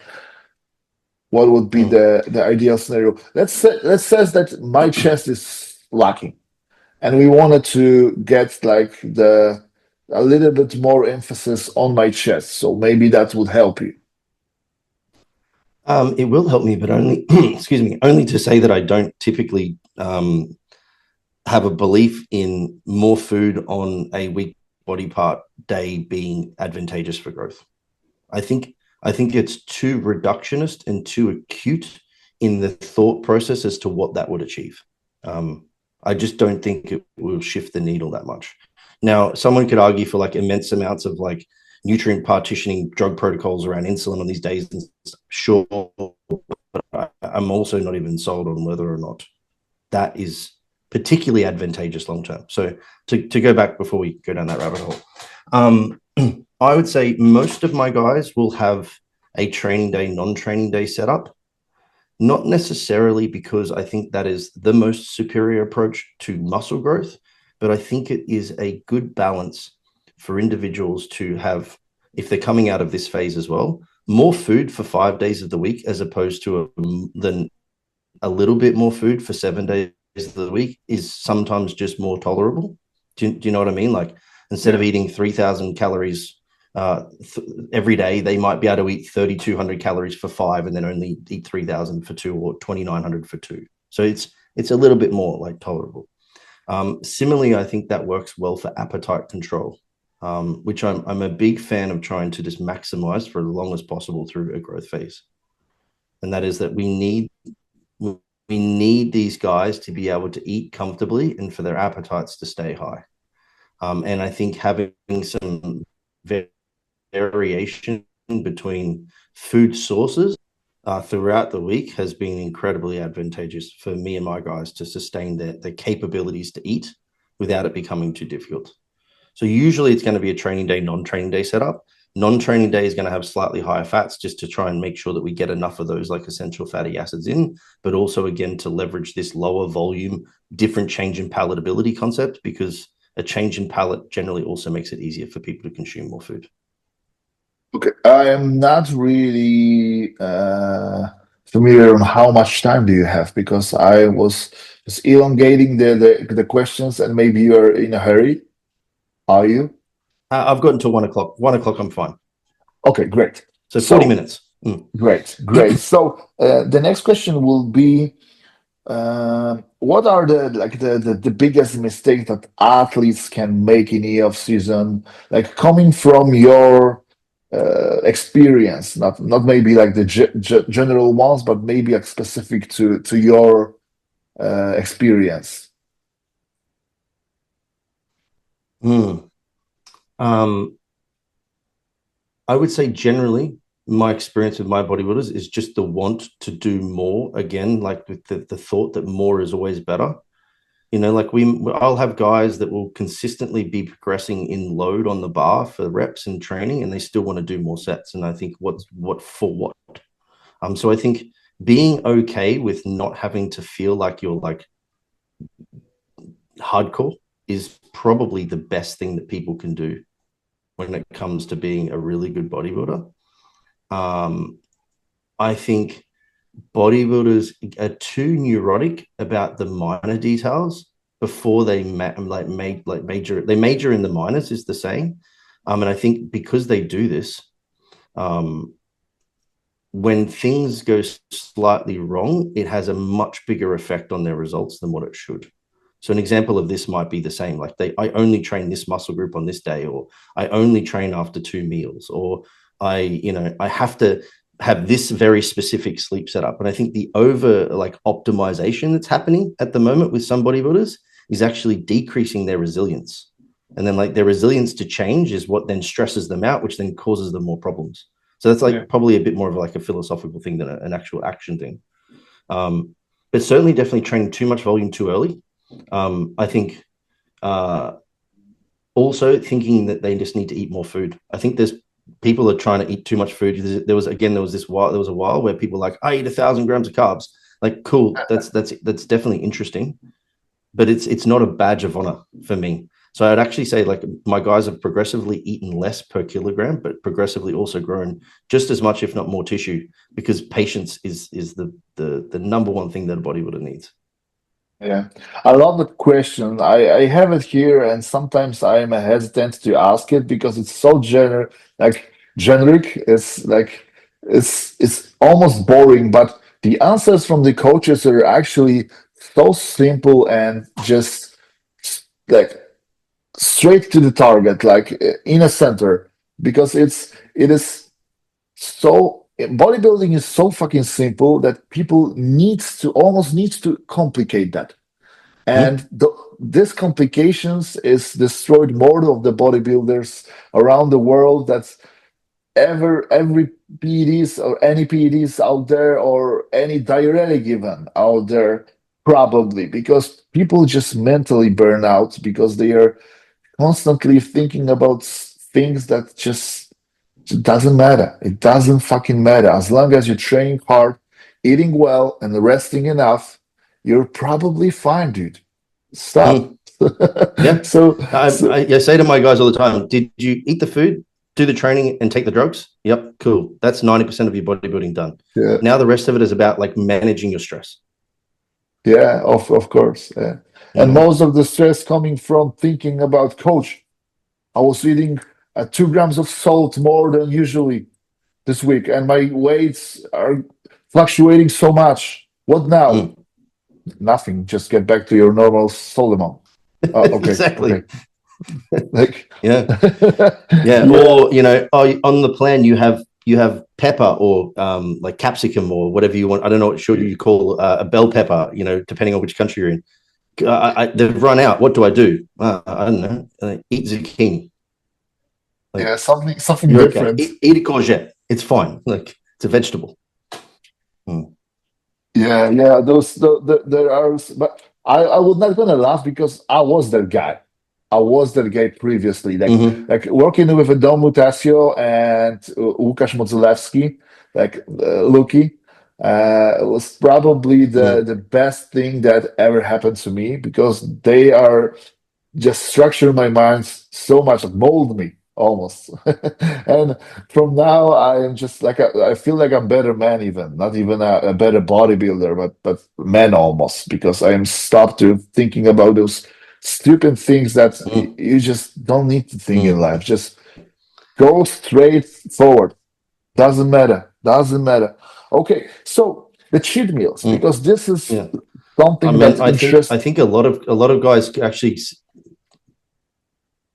S2: What would be the ideal scenario? Let's say that my chest is lacking, and we wanted to get like a little bit more emphasis on my chest. So maybe that would help you.
S3: It will help me, but only excuse me, only to say that I don't typically have a belief in more food on a weak body part day being advantageous for growth. I think it's too reductionist and too acute in the thought process as to what that would achieve. I just don't think it will shift the needle that much. Now, someone could argue for like immense amounts of like nutrient partitioning drug protocols around insulin on these days. And sure, but I'm also not even sold on whether or not that is particularly advantageous long term. So to go back before we go down that rabbit hole, I would say most of my guys will have a training day, non-training day setup. Not necessarily because I think that is the most superior approach to muscle growth, but I think it is a good balance for individuals to have, if they're coming out of this phase as well, more food for 5 days of the week, as opposed to than a little bit more food for 7 days of the week is sometimes just more tolerable. Do you know what I mean? Like, instead of eating 3,000 calories every day, they might be able to eat 3,200 calories for 5 and then only eat 3,000 for 2, or 2,900 for 2. So it's a little bit more like tolerable. Similarly, I think that works well for appetite control, which I'm a big fan of trying to just maximize for as long as possible through a growth phase. And that is that we need these guys to be able to eat comfortably and for their appetites to stay high. And I think having some variation between food sources throughout the week has been incredibly advantageous for me and my guys to sustain their capabilities to eat without it becoming too difficult. So usually it's going to be a training day, non-training day setup. Non-training day is going to have slightly higher fats, just to try and make sure that we get enough of those like essential fatty acids in, but also again to leverage this lower volume, different change in palatability concept, because a change in palate generally also makes it easier for people to consume more food.
S2: Okay, I am not really familiar on how much time do you have, because I was just elongating the questions, and maybe you are in a hurry. Are you?
S3: I've got until 1 o'clock. 1 o'clock, I'm fine.
S2: Okay, great.
S3: So 40 minutes.
S2: Great. So the next question will be, what are the biggest mistakes that athletes can make in the off season, like coming from your experience, not maybe like the general ones, but maybe like specific to your experience?
S3: I would say generally my experience with my bodybuilders is just the want to do more, again, like with the thought that more is always better. You know, like I'll have guys that will consistently be progressing in load on the bar for reps and training, and they still want to do more sets. And I think what for what? So I think being okay with not having to feel like you're like hardcore is probably the best thing that people can do when it comes to being a really good bodybuilder. I think bodybuilders are too neurotic about the minor details before they major in the minors, is the saying. And I think because they do this, when things go slightly wrong, it has a much bigger effect on their results than what it should. So an example of this might be the same, like I only train this muscle group on this day, or I only train after 2 meals, or I have to have this very specific sleep setup. And I think the over optimization that's happening at the moment with some bodybuilders is actually decreasing their resilience. And then their resilience to change is what then stresses them out, which then causes them more problems. So that's probably a bit more of a philosophical thing than an actual action thing. But certainly definitely training too much volume too early. I think also thinking that they just need to eat more food. I think there's people are trying to eat too much food. There was a while where people were like, I eat 1,000 grams of carbs. Like, cool, that's definitely interesting, but it's not a badge of honor for me. So I'd actually say my guys have progressively eaten less per kilogram, but progressively also grown just as much, if not more, tissue, because patience is the number one thing that a bodybuilder needs.
S2: Yeah, I love that question. I have it here, and sometimes I am hesitant to ask it because it's so generic. It's almost boring. But the answers from the coaches are actually so simple and just straight to the target, in a center. Because it is so. Bodybuilding is so fucking simple that people almost needs to complicate that, and this complications is destroyed more of the bodybuilders around the world. That's every PEDs or any PEDs out there, or any diuretic given out there, probably because people just mentally burn out because they are constantly thinking about things that just it doesn't matter. It doesn't fucking matter. As long as you're training hard, eating well, and resting enough, you're probably fine, dude. Stop.
S3: Yeah.
S2: So
S3: I say to my guys all the time, did you eat the food, do the training, and take the drugs? Yep, cool. That's 90% of your bodybuilding done.
S2: Yeah.
S3: Now the rest of it is about managing your stress.
S2: Yeah, of course. Yeah. And most of the stress coming from thinking about, coach, I was eating 2 grams of salt more than usually this week, and my weights are fluctuating so much. What now? Nothing. Just get back to your normal salt amount. Okay.
S3: Exactly.
S2: Okay.
S3: Yeah. Or on the plan you have pepper or capsicum or whatever you want. I don't know what you call a bell pepper. Depending on which country you're in. They've run out. What do? I don't know. Eat zucchini.
S2: Something different.
S3: Okay. Eat a courgette. It's fine. It's a vegetable.
S2: Yeah. There are, but I was not gonna laugh because I was that guy. I was that guy previously, working with Dom Mutasio and Łukasz Modzelewski, Luki. Was probably the best thing that ever happened to me because they are just structure my mind so much, mold me almost. And from now I am just I feel like I'm better man, even not even a better bodybuilder, but man almost, because I am stopped to thinking about those stupid things that you just don't need to think in life. Just go straight forward. Doesn't matter. Doesn't matter. Okay, so the cheat meals, because this is something that's interesting.
S3: I think a lot of guys actually.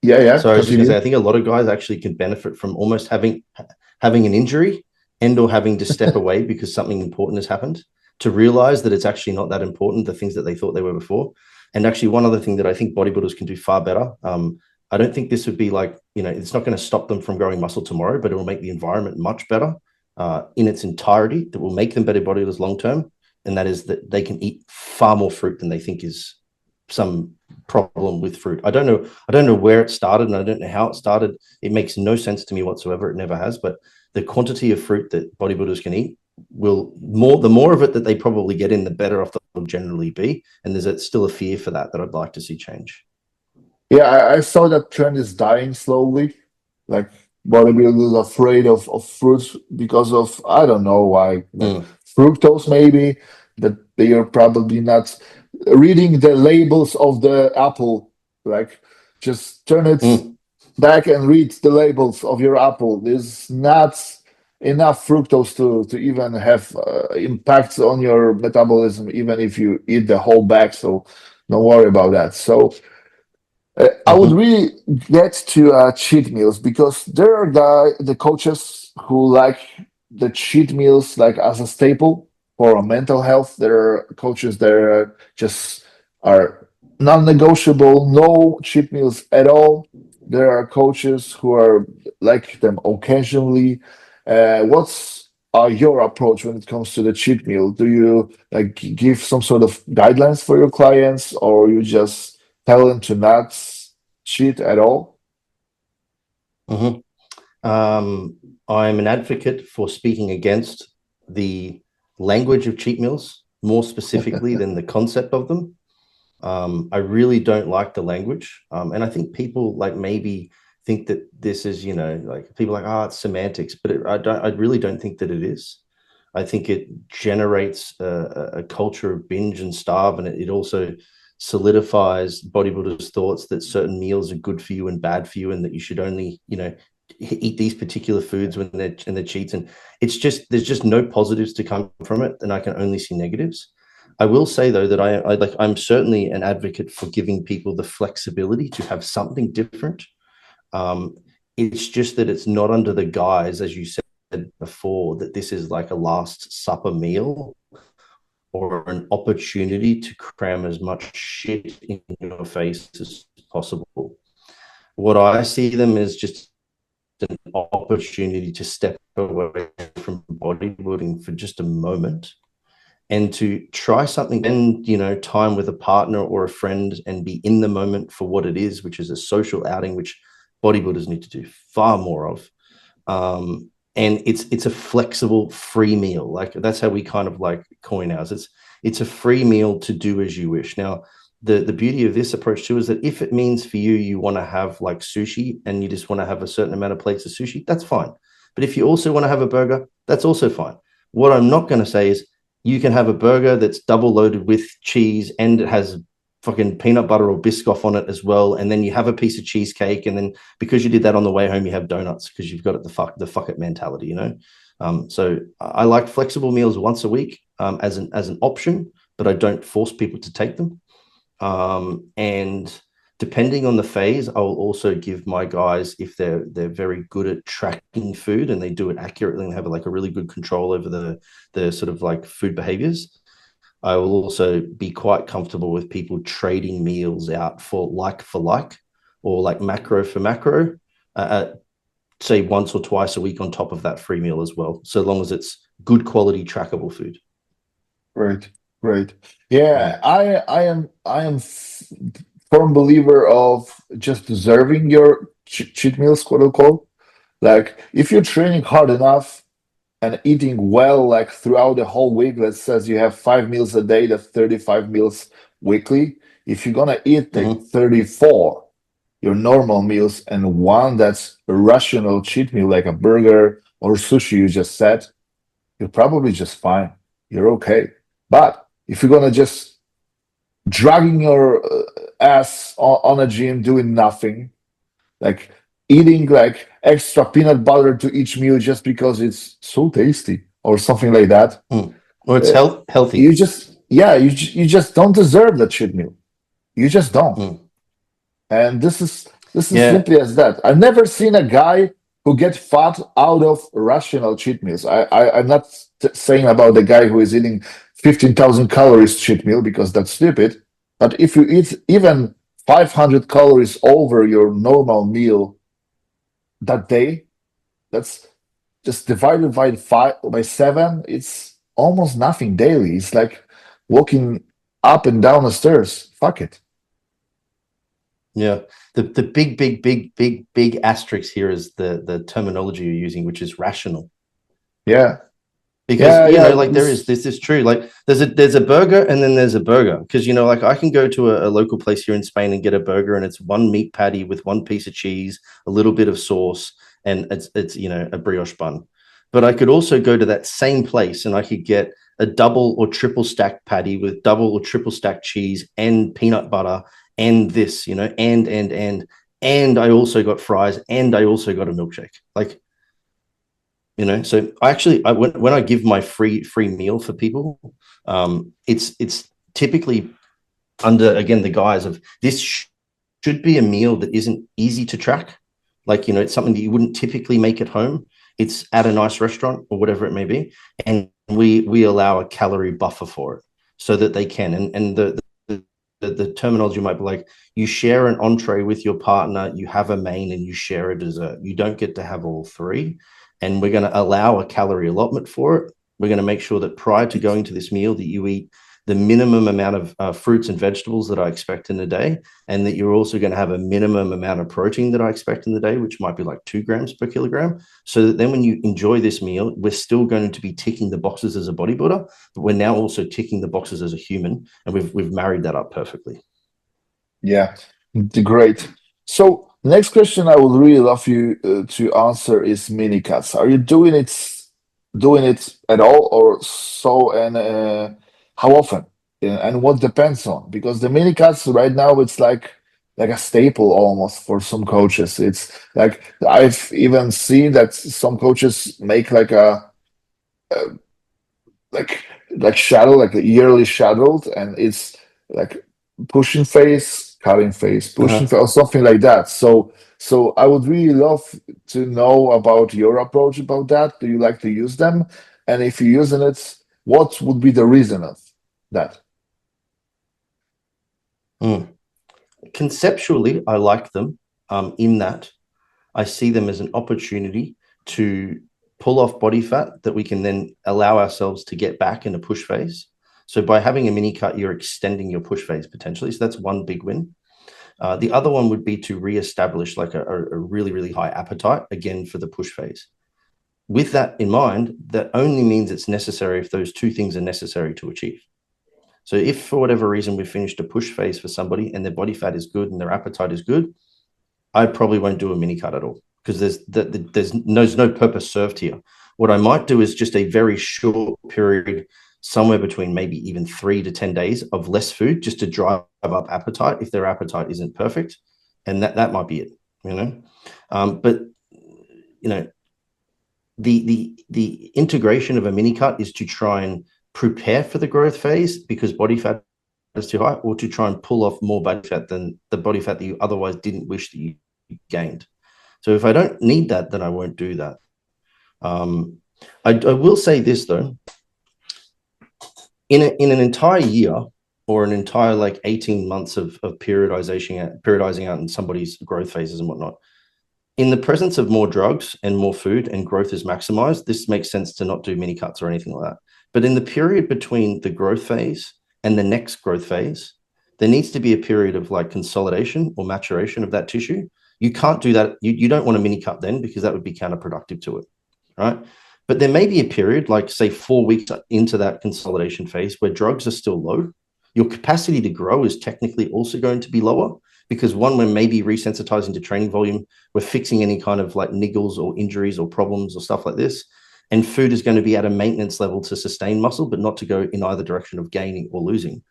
S2: Yeah.
S3: So I was just gonna say, I think a lot of guys actually can benefit from almost having an injury and or having to step away because something important has happened, to realize that it's actually not that important, the things that they thought they were before. And actually, one other thing that I think bodybuilders can do far better. I don't think this would be like, it's not going to stop them from growing muscle tomorrow, but it will make the environment much better in its entirety. That will make them better bodybuilders long term, and that is that they can eat far more fruit than they think is some problem with fruit. I don't know where it started, and I don't know how it started. It makes no sense to me whatsoever. It never has. But the quantity of fruit that bodybuilders can eat the more of it that they probably get in, the better off they'll generally be. And there's still a fear for that I'd like to see change.
S2: Yeah, I saw that trend is dying slowly. Like bodybuilders afraid of fruits because of, I don't know why, like fructose maybe, that they are probably not reading the labels of the apple. Like just turn it back and read the labels of your apple. There's not enough fructose to even have impacts on your metabolism, even if you eat the whole bag. So don't worry about that. So I would really get to cheat meals, because there are the coaches who like the cheat meals like as a staple for mental health. There are coaches that are non-negotiable, no cheat meals at all. There are coaches who are like them occasionally. What's your approach when it comes to the cheat meal? Do you like give some sort of guidelines for your clients, or you just tell them to not cheat at all?
S3: I'm an advocate for speaking against the language of cheat meals more specifically than the concept of them. I really don't like the language. And I think people like maybe think that this is, like people like, it's semantics, but I really don't think that it is. I think it generates a culture of binge and starve, and it also solidifies bodybuilders' thoughts that certain meals are good for you and bad for you, and that you should only, eat these particular foods when they're cheats. And there's just no positives to come from it, and I can only see negatives. I will say though that I'm certainly an advocate for giving people the flexibility to have something different. It's just that it's not under the guise, as you said before, that this is like a last supper meal or an opportunity to cram as much shit in your face as possible. What I see them as just an opportunity to step away from bodybuilding for just a moment and to try something, and time with a partner or a friend, and be in the moment for what it is, which is a social outing, which bodybuilders need to do far more of. And it's a flexible free meal. Like that's how we kind of like coin ours. It's a free meal to do as you wish. Now, the beauty of this approach too is that if it means for you want to have like sushi and you just want to have a certain amount of plates of sushi, that's fine. But if you also want to have a burger, that's also fine. What I'm not going to say is you can have a burger that's double loaded with cheese and it has fucking peanut butter or Biscoff on it as well, and then you have a piece of cheesecake, and then because you did that on the way home, you have donuts because you've got the fuck it mentality, So I like flexible meals once a week as an option, but I don't force people to take them. And depending on the phase, I will also give my guys, if they're very good at tracking food and they do it accurately and have like a really good control over the sort of like food behaviors, I will also be quite comfortable with people trading meals out for like, or like macro for macro, say once or twice a week on top of that free meal as well, so long as it's good quality trackable food.
S2: Right. Yeah, I am firm believer of just deserving your cheat meals, quote unquote. Like if you're training hard enough and eating well, like throughout the whole week, let's say you have 5 meals a day, that's 35 meals weekly. If you're gonna eat like 34, your normal meals, and one that's a rational cheat meal, like a burger or sushi you just said, you're probably just fine. You're okay. But if you're gonna just dragging your ass on a gym, doing nothing, like eating like extra peanut butter to each meal just because it's so tasty or something like that.
S3: Or it's healthy.
S2: You just, yeah, you just don't deserve that cheat meal. You just don't. And this is simply as that. I've never seen a guy who get fat out of rational cheat meals. I'm not saying about the guy who is eating 15,000 calories cheat meal, because that's stupid. But if you eat even 500 calories over your normal meal that day, that's just divided by 7. It's almost nothing daily. It's like walking up and down the stairs. Fuck it.
S3: Yeah. The big asterisk here is the terminology you're using, which is rational.
S2: Yeah.
S3: Because you know, like this is true. Like there's a burger and then there's a burger. Because you know, like I can go to a local place here in Spain and get a burger, and it's one meat patty with one piece of cheese, a little bit of sauce, and it's you know, a brioche bun. But I could also go to that same place and I could get a double or triple stacked patty with double or triple stacked cheese and peanut butter and this, you know, and I also got fries and I also got a milkshake. Like, you know, so when I give my free meal for people, it's typically under, again, the guise of this should be a meal that isn't easy to track. Like, you know, it's something that you wouldn't typically make at home. It's at a nice restaurant or whatever it may be. And we allow a calorie buffer for it so that they can. And the terminology might be like, you share an entree with your partner, you have a main, and you share a dessert. You don't get to have all three. And we're going to allow a calorie allotment for it. We're going to make sure that prior to going to this meal that you eat the minimum amount of fruits and vegetables that I expect in a day, and that you're also going to have a minimum amount of protein that I expect in the day, which might be like 2 grams per kilogram. So that then when you enjoy this meal, we're still going to be ticking the boxes as a bodybuilder, but we're now also ticking the boxes as a human, and we've married that up perfectly.
S2: Yeah, great. So next question I would really love you to answer is mini cuts. Are you doing it at all, or so, and how often? And what depends on? Because the mini cuts right now, it's like a staple almost for some coaches. It's like I've even seen that some coaches make like a shadow, like a yearly shadowed, and it's like pushing phase, cutting phase, pushing phase, or something like that. So I would really love to know about your approach about that. Do you like to use them? And if you're using it, what would be the reason of that?
S3: Conceptually, I like them in that I see them as an opportunity to pull off body fat that we can then allow ourselves to get back in a push phase. So by having a mini cut, you're extending your push phase potentially. So that's one big win. The other one would be to reestablish like a really, really high appetite again for the push phase. With that in mind, that only means it's necessary if those two things are necessary to achieve. So if for whatever reason we finished a push phase for somebody and their body fat is good and their appetite is good, I probably won't do a mini cut at all, because there's no purpose served here. What I might do is just a very short period, somewhere between maybe even 3 to 10 days of less food, just to drive up appetite if their appetite isn't perfect. And that might be it, you know. But, you know, the integration of a mini cut is to try and prepare for the growth phase because body fat is too high, or to try and pull off more body fat than the body fat that you otherwise didn't wish that you gained. So if I don't need that, then I won't do that. I will say this though, in an entire year or an entire like 18 months of periodizing out in somebody's growth phases and whatnot, in the presence of more drugs and more food and growth is maximized, this makes sense to not do mini cuts or anything like that. But in the period between the growth phase and the next growth phase, there needs to be a period of like consolidation or maturation of that tissue. You can't do that. You don't want a mini cut then, because that would be counterproductive to it, right? But there may be a period, like say 4 weeks into that consolidation phase, where drugs are still low. Your capacity to grow is technically also going to be lower, because one, we're maybe resensitizing to training volume. We're fixing any kind of like niggles or injuries or problems or stuff like this. And food is going to be at a maintenance level to sustain muscle, but not to go in either direction of gaining or losing.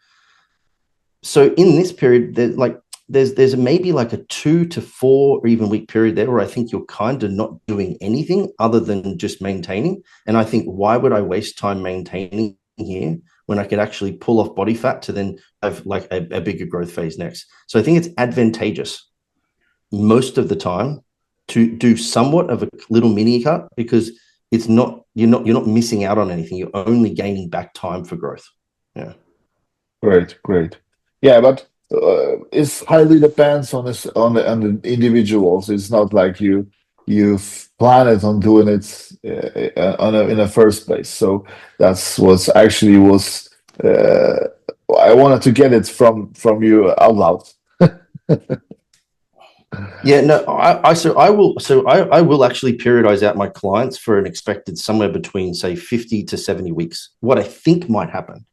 S3: So in this period, there's maybe like a 2 to 4 or even week period there where I think you're kind of not doing anything other than just maintaining. And I think, why would I waste time maintaining here when I could actually pull off body fat to then have like a bigger growth phase next? So I think it's advantageous most of the time to do somewhat of a little mini cut, because it's not, you're not missing out on anything. You're only gaining back time for growth. Yeah.
S2: Great. Yeah, but it highly depends on this on the individuals. It's not like you've planned on doing it in the first place. So that's what actually was. I wanted to get it from you out loud.
S3: Yeah, no, I will actually periodize out my clients for an expected somewhere between, say, 50 to 70 weeks, what I think might happen.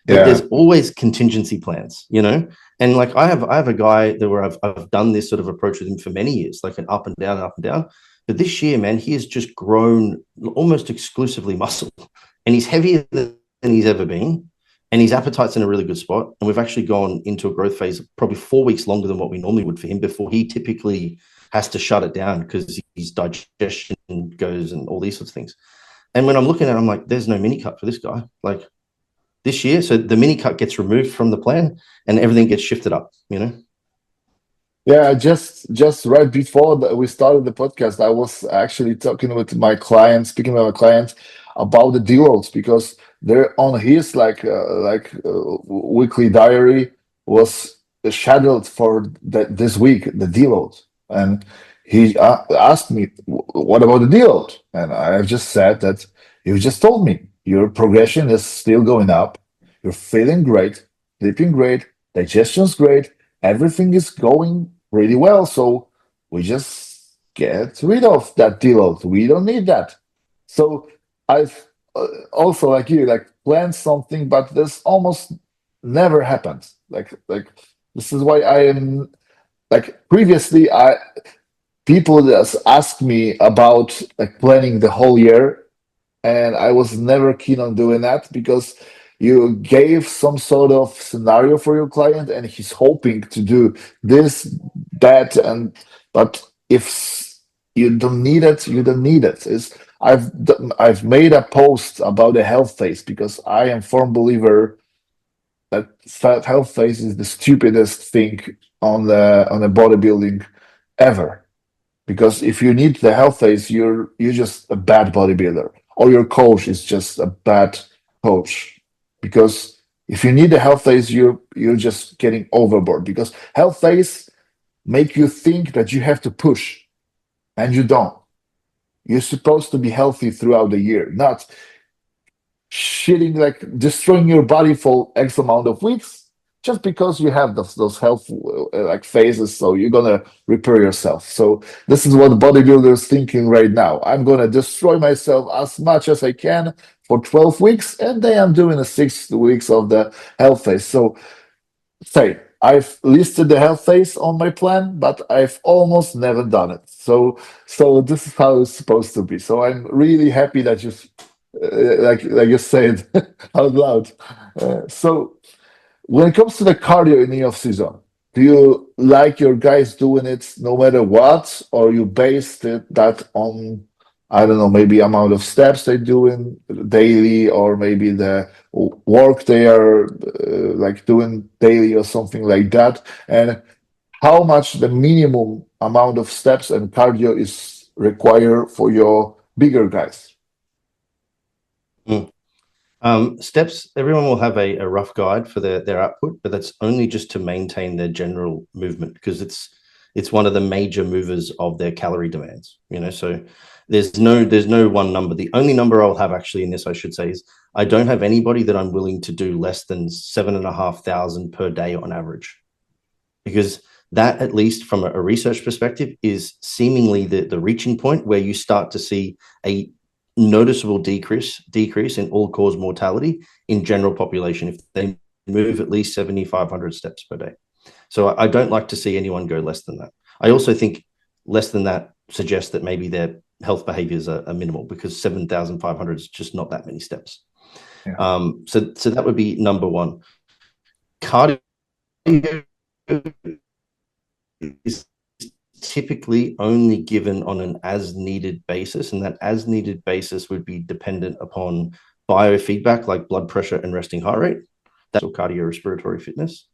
S3: But
S2: Yeah.
S3: there's always contingency plans, you know? And like I have a guy that where I've done this sort of approach with him for many years, like an up and down, up and down. But this year, man, he has just grown almost exclusively muscle, and he's heavier than he's ever been. And his appetite's in a really good spot. And we've actually gone into a growth phase probably 4 weeks longer than what we normally would for him before he typically has to shut it down because his digestion goes and all these sorts of things. And when I'm looking at it, I'm like, there's no mini cut for this guy. Like this year, so the mini cut gets removed from the plan and everything gets shifted up, you know?
S2: Yeah, just right before we started the podcast, I was actually talking with my clients, speaking with my clients about the deloads, because they're on his weekly diary was scheduled for this week, the deload, and he asked me, "What about the deload?" And I just said that you just told me your progression is still going up, you're feeling great, sleeping great, digestion's great. Everything is going really well, so we just get rid of that deload. We don't need that. So I've also, like you, like planned something, but this almost never happens. Like this is why I am like previously. People just asked me about like planning the whole year, and I was never keen on doing that, because you gave some sort of scenario for your client and he's hoping to do this, that, and but if you don't need it, you don't need it. I've made a post about the health phase, because I am firm believer that health phase is the stupidest thing on the bodybuilding ever. Because if you need the health phase, you're just a bad bodybuilder, or your coach is just a bad coach. Because if you need the health phase, you're just getting overboard. Because health phase make you think that you have to push, and you don't. You're supposed to be healthy throughout the year, not shitting, like destroying your body for X amount of weeks just because you have those health like phases. So you're gonna repair yourself. So this is what bodybuilders thinking right now. I'm gonna destroy myself as much as I can for 12 weeks, and then I'm doing the 6 weeks of the health phase. So say I've listed the health phase on my plan, but I've almost never done it. So this is how it's supposed to be. So I'm really happy that you like you said out loud. So when it comes to the cardio in the off season, do you like your guys doing it no matter what, or you based that on, I don't know, maybe amount of steps they doing daily, or maybe the work they are like doing daily or something like that, and how much the minimum amount of steps and cardio is required for your bigger guys?
S3: Steps, everyone will have a rough guide for their output, but that's only just to maintain their general movement, because it's one of the major movers of their calorie demands, you know. So there's no one number. The only number I'll have actually in this, I should say, is I don't have anybody that I'm willing to do less than 7,500 per day on average, because that, at least from a research perspective, is seemingly the reaching point where you start to see a noticeable decrease in all-cause mortality in general population if they move at least 7,500 steps per day. So I don't like to see anyone go less than that. I also think less than that suggests that maybe their health behaviors are minimal, because 7,500 is just not that many steps.
S2: Yeah.
S3: So that would be number one. Cardio is typically only given on an as-needed basis, and that as-needed basis would be dependent upon biofeedback like blood pressure and resting heart rate, that's cardiorespiratory fitness,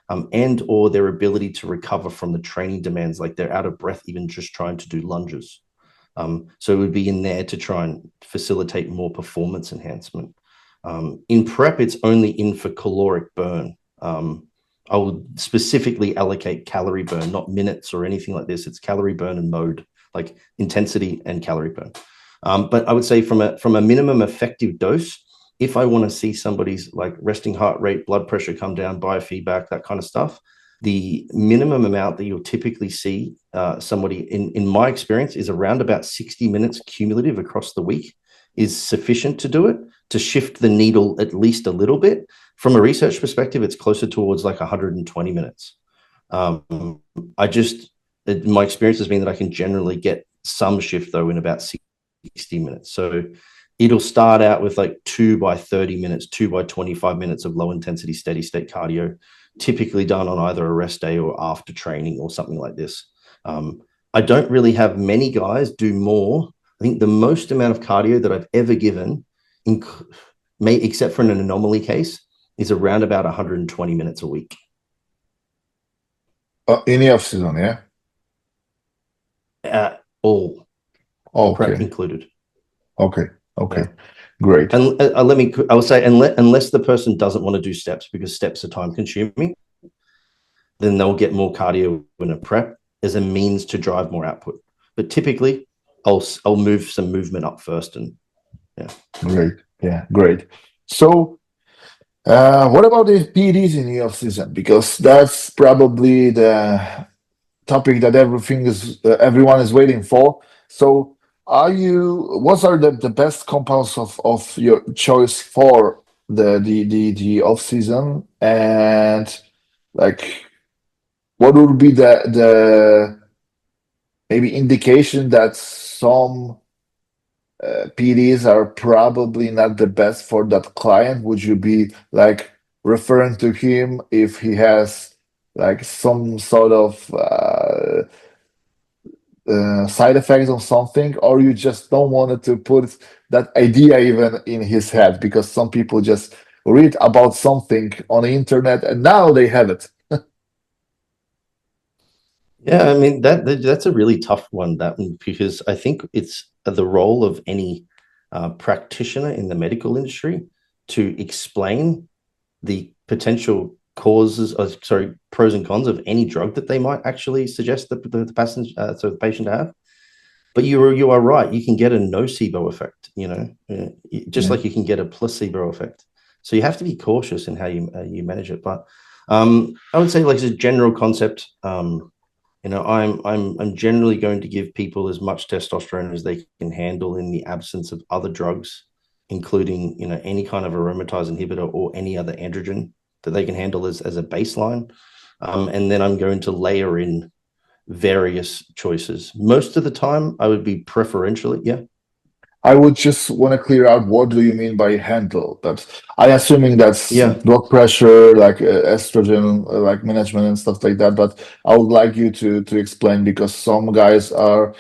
S3: and or their ability to recover from the training demands, like they're out of breath even just trying to do lunges. So it would be in there to try and facilitate more performance enhancement. In prep, it's only in for caloric burn. I would specifically allocate calorie burn, not minutes or anything like this. It's calorie burn and mode, like intensity and calorie burn. But I would say from a minimum effective dose, if I want to see somebody's like resting heart rate, blood pressure come down, biofeedback, that kind of stuff, the minimum amount that you'll typically see somebody in my experience is around about 60 minutes cumulative across the week is sufficient to do it, to shift the needle at least a little bit. From a research perspective, it's closer towards like 120 minutes. My experience has been that I can generally get some shift though in about 60 minutes. So it'll start out with like 2 by 30 minutes, 2 by 25 minutes of low intensity, steady state cardio, typically done on either a rest day or after training or something like this. I don't really have many guys do more. I think the most amount of cardio that I've ever given, except for an anomaly case, is around about 120 minutes a week.
S2: In the off season, yeah?
S3: All prep included.
S2: Okay.
S3: Yeah.
S2: Great.
S3: And I will say, unless the person doesn't want to do steps because steps are time consuming, then they'll get more cardio in a prep as a means to drive more output. But typically, I'll move some movement up first, and yeah.
S2: Great. Yeah, great. So, what about the PEDs in the off season? Because that's probably the topic that everyone is waiting for. So, what are the best compounds of your choice for the off season, and like what would be the maybe indication that some PDs are probably not the best for that client? Would you be like referring to him if he has like some sort of side effects or something, or you just don't want to put that idea even in his head because some people just read about something on the internet and now they have it?
S3: Yeah, I mean that's a really tough one, because I think it's the role of any practitioner in the medical industry to explain the potential pros and cons of any drug that they might actually suggest the patient to have. But you are right. You can get a nocebo effect, just like you can get a placebo effect. So you have to be cautious in how you manage it. But I would say, like, as a general concept, I'm generally going to give people as much testosterone as they can handle in the absence of other drugs, including any kind of aromatase inhibitor or any other androgen that they can handle as a baseline. And then I'm going to layer in various choices. Most of the time, I would be preferentially, yeah.
S2: I would just want to clear out, what do you mean by handle? I'm assuming that's blood pressure, like estrogen, like management and stuff like that. But I would like you to explain, because some guys are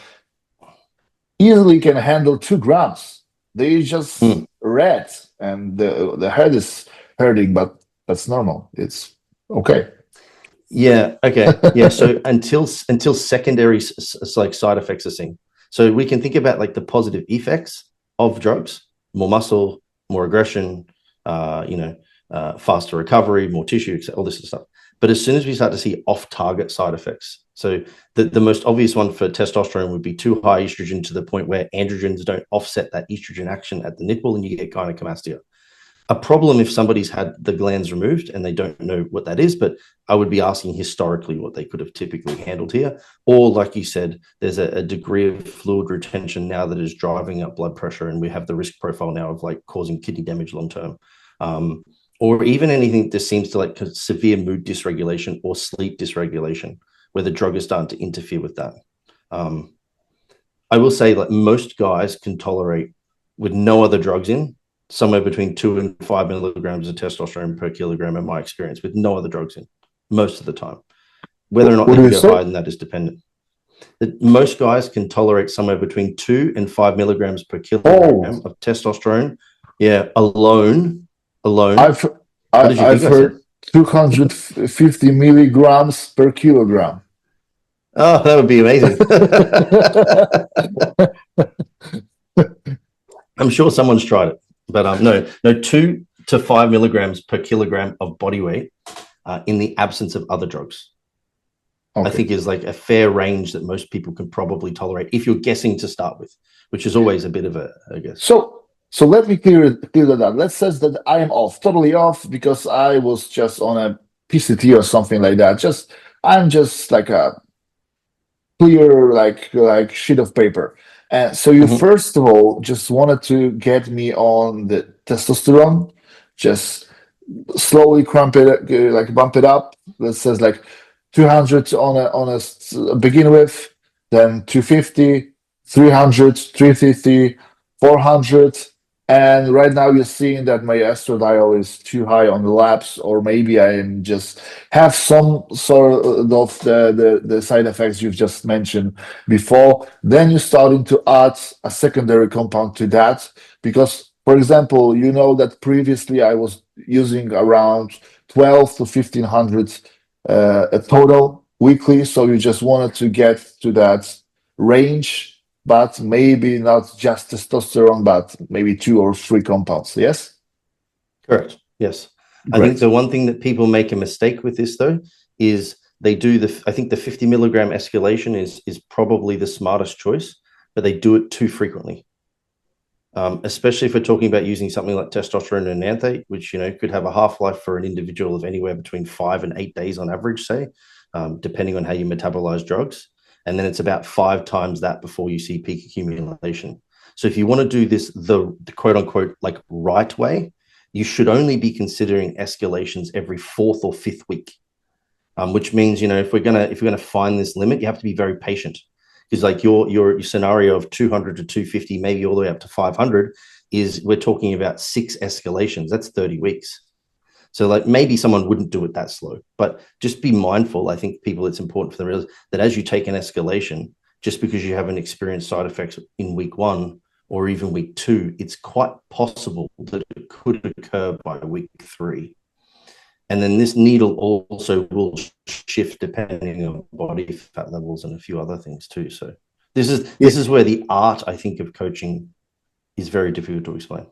S2: easily can handle 2 grams. They just red and the head is hurting, but that's normal. It's okay.
S3: Yeah. Okay. Yeah. So until secondary like side effects are seen. So we can think about like the positive effects of drugs: more muscle, more aggression, faster recovery, more tissue, all this sort of stuff. But as soon as we start to see off-target side effects, so the most obvious one for testosterone would be too high estrogen to the point where androgens don't offset that estrogen action at the nipple, and you get gynecomastia. A problem if somebody's had the glands removed and they don't know what that is, but I would be asking historically what they could have typically handled here. Or, like you said, there's a degree of fluid retention now that is driving up blood pressure, and we have the risk profile now of like causing kidney damage long term. Or even anything that seems to like severe mood dysregulation or sleep dysregulation, where the drug is starting to interfere with that. I will say, like, most guys can tolerate, with no other drugs in, somewhere between 2 and 5 milligrams of testosterone per kilogram, in my experience, with no other drugs in. most of the time. Whether or not
S2: What
S3: they
S2: do
S3: can
S2: you
S3: go
S2: say?
S3: higher than that is dependent. Most guys can tolerate somewhere between 2 and 5 milligrams per kilogram of testosterone. Yeah, alone.
S2: I've
S3: What did you
S2: I've
S3: think I said?
S2: heard 250 milligrams per kilogram.
S3: Oh, that would be amazing. I'm sure someone's tried it, but no, 2 to 5 milligrams per kilogram of body weight in the absence of other drugs.
S2: Okay.
S3: I think is like a fair range that most people can probably tolerate if you're guessing to start with, which is always a bit of a, I guess.
S2: So let me clear that out. Let's say that I am totally off because I was just on a PCT or something like that. I'm just like a clear like sheet of paper. And so you first of all just wanted to get me on the testosterone, just slowly bump it up. That says like 200 on a begin with, then 250, 300, 350, 400. And right now you're seeing that my estradiol is too high on the labs, or maybe I am just have some sort of the side effects you've just mentioned before. Then you're starting to add a secondary compound to that because, for example, you know that previously I was using around 12 to 1500 a total weekly. So you just wanted to get to that range, but maybe not just testosterone, but maybe 2 or 3 compounds. Yes?
S3: Correct. Yes.
S2: Great.
S3: I think the one thing that people make a mistake with this though is they do I think the 50 milligram escalation is probably the smartest choice, but they do it too frequently. Especially if we're talking about using something like testosterone and enanthate, which, you know, could have a half-life for an individual of anywhere between 5 and 8 days on average, say, depending on how you metabolize drugs. And then it's about 5 times that before you see peak accumulation. So if you want to do this the quote unquote like right way, you should only be considering escalations every 4th or 5th week, which means, you know, if we're gonna find this limit, you have to be very patient. Because like your scenario of 200 to 250, maybe all the way up to 500, is we're talking about 6 escalations. That's 30 weeks. So like maybe someone wouldn't do it that slow, but just be mindful. I think it's important for them to realize that as you take an escalation, just because you haven't experienced side effects in week 1 or even week 2, it's quite possible that it could occur by week 3. And then this needle also will shift depending on body fat levels and a few other things too. So this is where the art, I think, of coaching is very difficult to explain.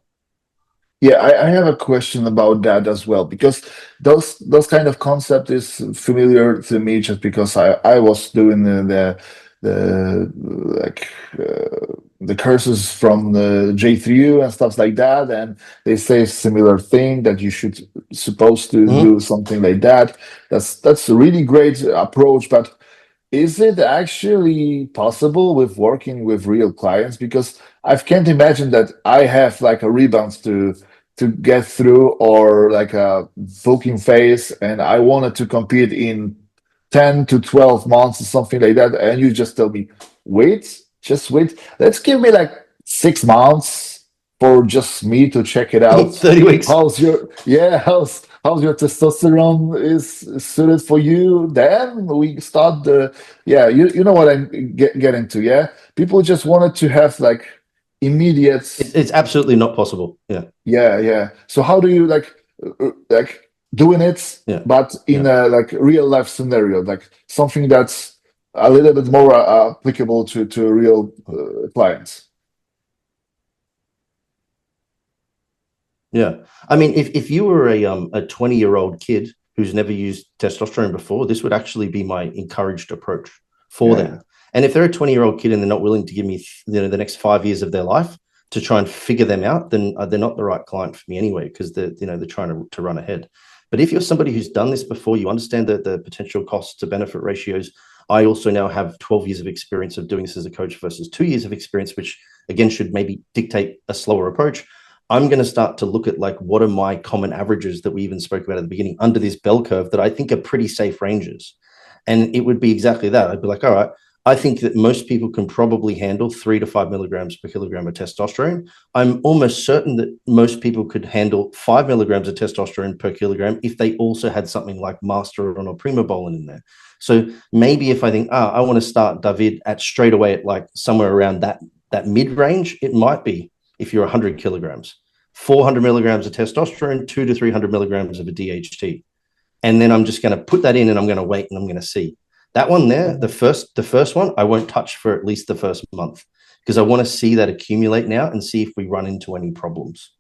S2: Yeah, I have a question about that as well, because those kind of concept is familiar to me just because I was doing the courses from the J3U and stuff like that, and they say a similar thing that you should supposed to do something like that. That's a really great approach, but is it actually possible with working with real clients? Because I can't imagine that I have like a rebound to get through, or like a booking phase, and I wanted to compete in 10 to 12 months or something like that, and you just tell me, just wait. Let's give me like 6 months for just me to check it out.
S3: 30 weeks.
S2: How's your testosterone is suited for you? Then we start you know what I'm getting to, yeah? People just wanted to have like immediate.
S3: It's absolutely not possible.
S2: Yeah. So how do you like doing it, but in a like real life scenario, like something that's a little bit more applicable to real clients?
S3: Yeah. I mean, if you were a 20-year-old kid who's never used testosterone before, this would actually be my encouraged approach for them. And if they're a 20-year-old kid and they're not willing to give me, you know, the next 5 years of their life to try and figure them out, then they're not the right client for me anyway, because they're trying to run ahead. But if you're somebody who's done this before, you understand the potential cost to benefit ratios. I also now have 12 years of experience of doing this as a coach versus 2 years of experience, which again should maybe dictate a slower approach. I'm going to start to look at like, what are my common averages that we even spoke about at the beginning under this bell curve that I think are pretty safe ranges. And it would be exactly that. I'd be like, all right, I think that most people can probably handle 3 to 5 milligrams per kilogram of testosterone. I'm almost certain that most people could handle 5 milligrams of testosterone per kilogram if they also had something like Masteron or Primobolan in there. So maybe if I think, I want to start David at straight away at like somewhere around that mid-range, it might be, if you're 100 kilograms, 400 milligrams of testosterone, 200 to 300 milligrams of a DHT. And then I'm just going to put that in and I'm going to wait and I'm going to see. That one there, the first one, I won't touch for at least the first month because I want to see that accumulate now and see if we run into any problems.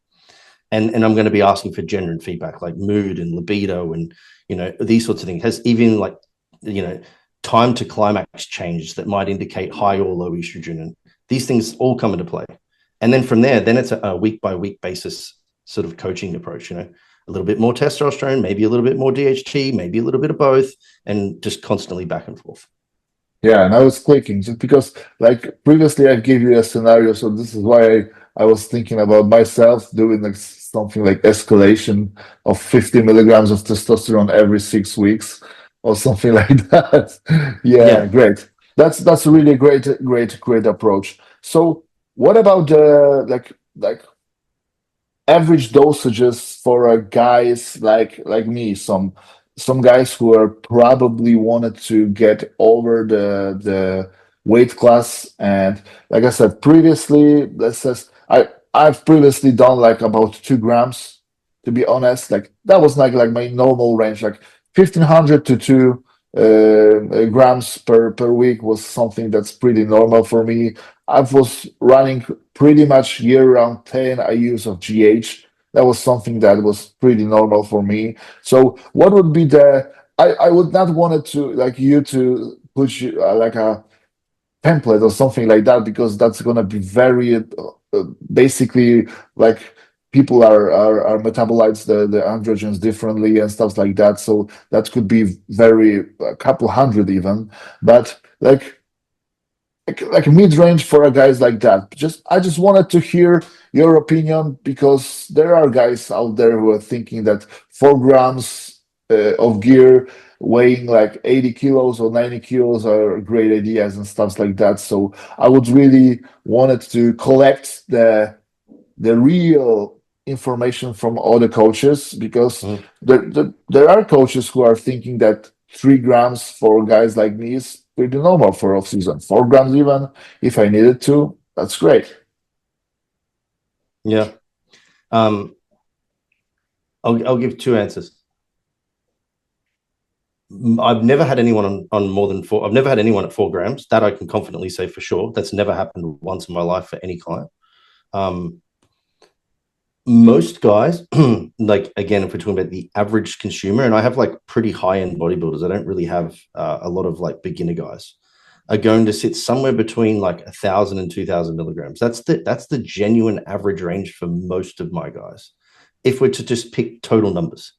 S3: And I'm going to be asking for genuine feedback like mood and libido and, you know, these sorts of things. Has even like, you know, time to climax changes that might indicate high or low estrogen. And these things all come into play. And then from there, then it's a week by week basis sort of coaching approach, you know. A little bit more testosterone, maybe a little bit more DHT, maybe a little bit of both, and just constantly back and forth.
S2: Yeah, and I was clicking just because, like previously, I gave you a scenario, so this is why I was thinking about myself doing like something like escalation of 50 milligrams of testosterone every 6 weeks or something like that. Yeah, great. That's really a great approach. So, what about the like average dosages for guys like me, some guys who are probably wanted to get over the weight class, and like I said previously, I've previously done like about 2 grams, to be honest. Like that was like my normal range, like 1500 to 2 grams per week was something that's pretty normal for me. I was running pretty much year-round 10 IUs of GH. That was something that was pretty normal for me. So what would be I would not want it to like you to put you like a template or something like that, because that's going to be very basically like people are metabolites the androgens differently and stuff like that. So that could be very a couple hundred even, but like mid-range for a guys like that. I just wanted to hear your opinion, because there are guys out there who are thinking that 4 grams of gear weighing like 80 kilos or 90 kilos are great ideas and stuff like that. So I would really wanted to collect the real information from other coaches, because there are coaches who are thinking that 3 grams for guys like me is pretty normal for off season. 4 grams even, if I needed to, that's great.
S3: Yeah. I'll give 2 answers. I've never had anyone on more than 4. I've never had anyone at 4 grams. That I can confidently say for sure. That's never happened once in my life for any client. Most guys, like again, if we're talking about the average consumer, and I have like pretty high-end bodybuilders, I don't really have a lot of like beginner guys, are going to sit somewhere between like 1,000 and 2,000 milligrams. That's the genuine average range for most of my guys, if we're to just pick total numbers.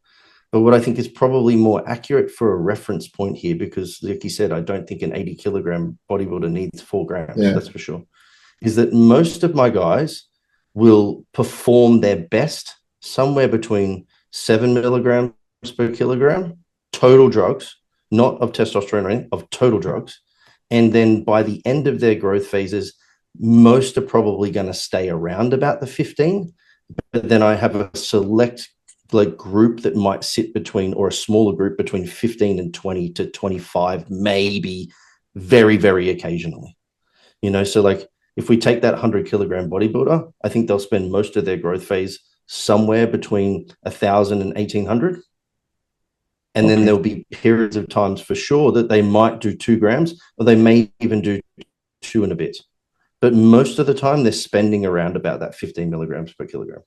S3: But what I think is probably more accurate for a reference point here, because like you said, I don't think an 80 kilogram bodybuilder needs 4 grams, that's for sure, is that most of my guys will perform their best somewhere between 7 milligrams per kilogram, total drugs, not of testosterone, of total drugs. And then by the end of their growth phases, most are probably going to stay around about the 15. But then I have a select like group that might sit between, or a smaller group between 15 and 20 to 25, maybe very, very occasionally. You know, so like if we take that 100 kilogram bodybuilder, I think they'll spend most of their growth phase somewhere between 1,000 and 1,800. And then there'll be periods of times for sure that they might do 2 grams, or they may even do 2 and a bit. But most of the time they're spending around about that 15 milligrams per kilogram.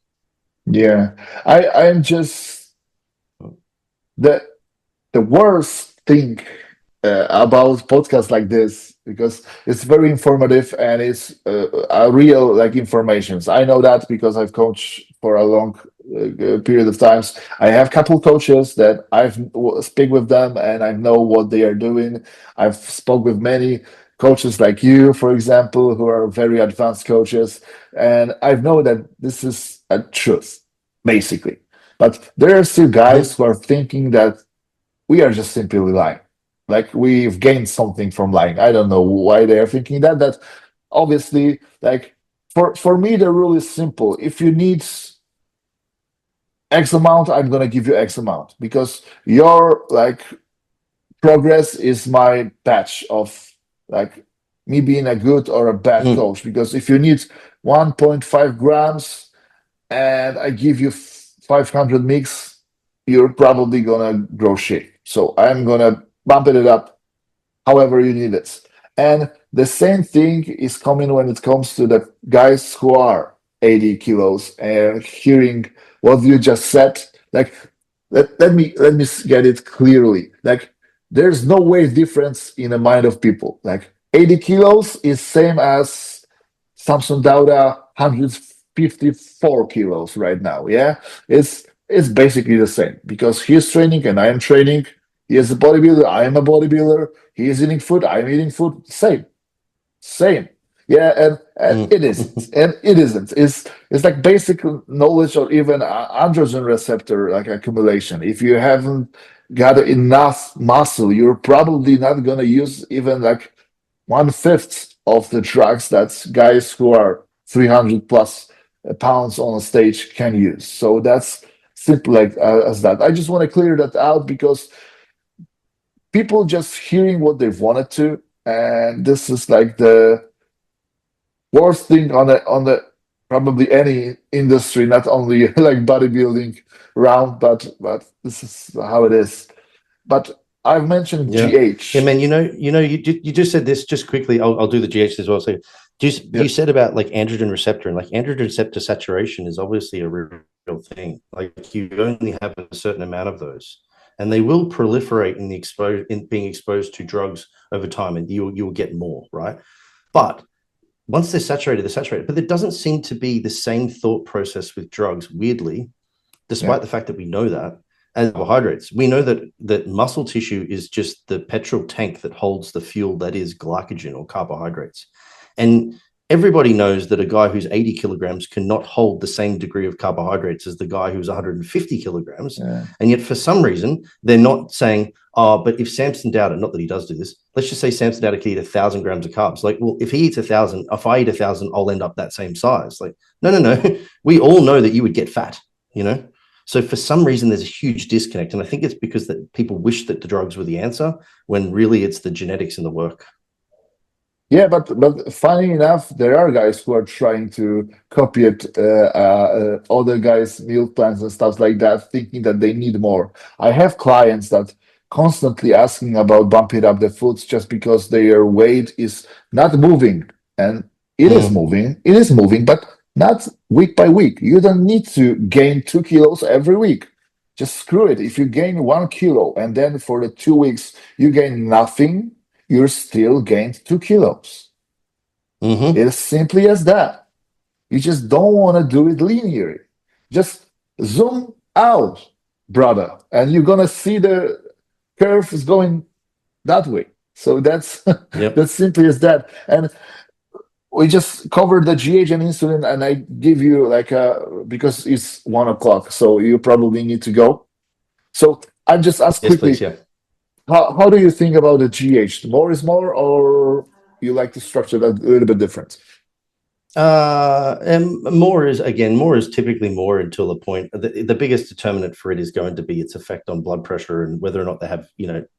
S2: Yeah, I'm just the worst thing about podcasts like this, because it's very informative and it's a real like informations. I know that because I've coached for a long period of times. I have couple coaches that I've speak with them and I know what they are doing. I've spoke with many coaches like you, for example, who are very advanced coaches, and I know that this is a truth, basically. But there are still guys who are thinking that we are just simply lying. like we've gained something from lying. I don't know why they are thinking that. That obviously, like for me, the rule is simple. If you need X amount, I'm gonna give you X amount because your like progress is my patch of like me being a good or a bad coach. Because if you need 1.5 grams and I give you 500 mix, you're probably gonna grow shit. So I'm gonna bump it up however you need it. And the same thing is coming when it comes to the guys who are 80 kilos and hearing what you just said. Like, let me get it clearly. Like, there's no way difference in the mind of people. Like, 80 kilos is same as Samson Dauda 154 kilos right now. Yeah, it's basically the same because he's training and I am training. He is a bodybuilder. I am a bodybuilder. He is eating food. I'm eating food. Same. Yeah, and it isn't, and it isn't. It's like basic knowledge or even androgen receptor like accumulation. If you haven't got enough muscle, you're probably not gonna use even like 1/5 of the drugs that guys who are 300 plus pounds on a stage can use. So that's simple like as that. I just want to clear that out because people just hearing what they've wanted to, and this is like the worst thing on the probably any industry, not only like bodybuilding round, but this is how it is. But I've mentioned GH.
S3: Yeah, man. You just said this just quickly. I'll do the GH as well. So, you said about like androgen receptor, and like androgen receptor saturation is obviously a real thing. Like you only have a certain amount of those, and they will proliferate in being exposed to drugs over time, and you'll get more, right? But once they're saturated, they're saturated. But there doesn't seem to be the same thought process with drugs, weirdly, despite the fact that we know that. As carbohydrates, we know that muscle tissue is just the petrol tank that holds the fuel that is glycogen or carbohydrates. And everybody knows that a guy who's 80 kilograms cannot hold the same degree of carbohydrates as the guy who's 150 kilograms. Yeah. And yet for some reason, they're not saying, oh, but if Samson Dauda, not that he does do this, let's just say Samson Dauda can eat 1,000 grams of carbs. Like, well, if he eats 1,000, if I eat 1,000, I'll end up that same size. Like, no. We all know that you would get fat, you know? So for some reason, there's a huge disconnect. And I think it's because that people wish that the drugs were the answer when really it's the genetics and the work.
S2: Yeah, but funny enough, there are guys who are trying to copy it, other guys' meal plans and stuff like that, thinking that they need more. I have clients that constantly asking about bumping up the foods just because their weight is not moving. And it is moving. It is moving, but not week by week. You don't need to gain 2 kilos every week. Just screw it. If you gain 1 kilo and then for the 2 weeks you gain nothing, you're still gained 2 kilos. It's simply as that. You just don't want to do it linearly. Just zoom out, brother, and you're gonna see the curve is going that way. So that's that's simply as that. And we just covered the GH and insulin, and I give you like because it's 1 o'clock, so you probably need to go. So I just ask quickly,
S3: please,
S2: how do you think about the GH? More is more, or you like to structure that a little bit different?
S3: And more is typically more until a point. The biggest determinant for it is going to be its effect on blood pressure and whether or not they have,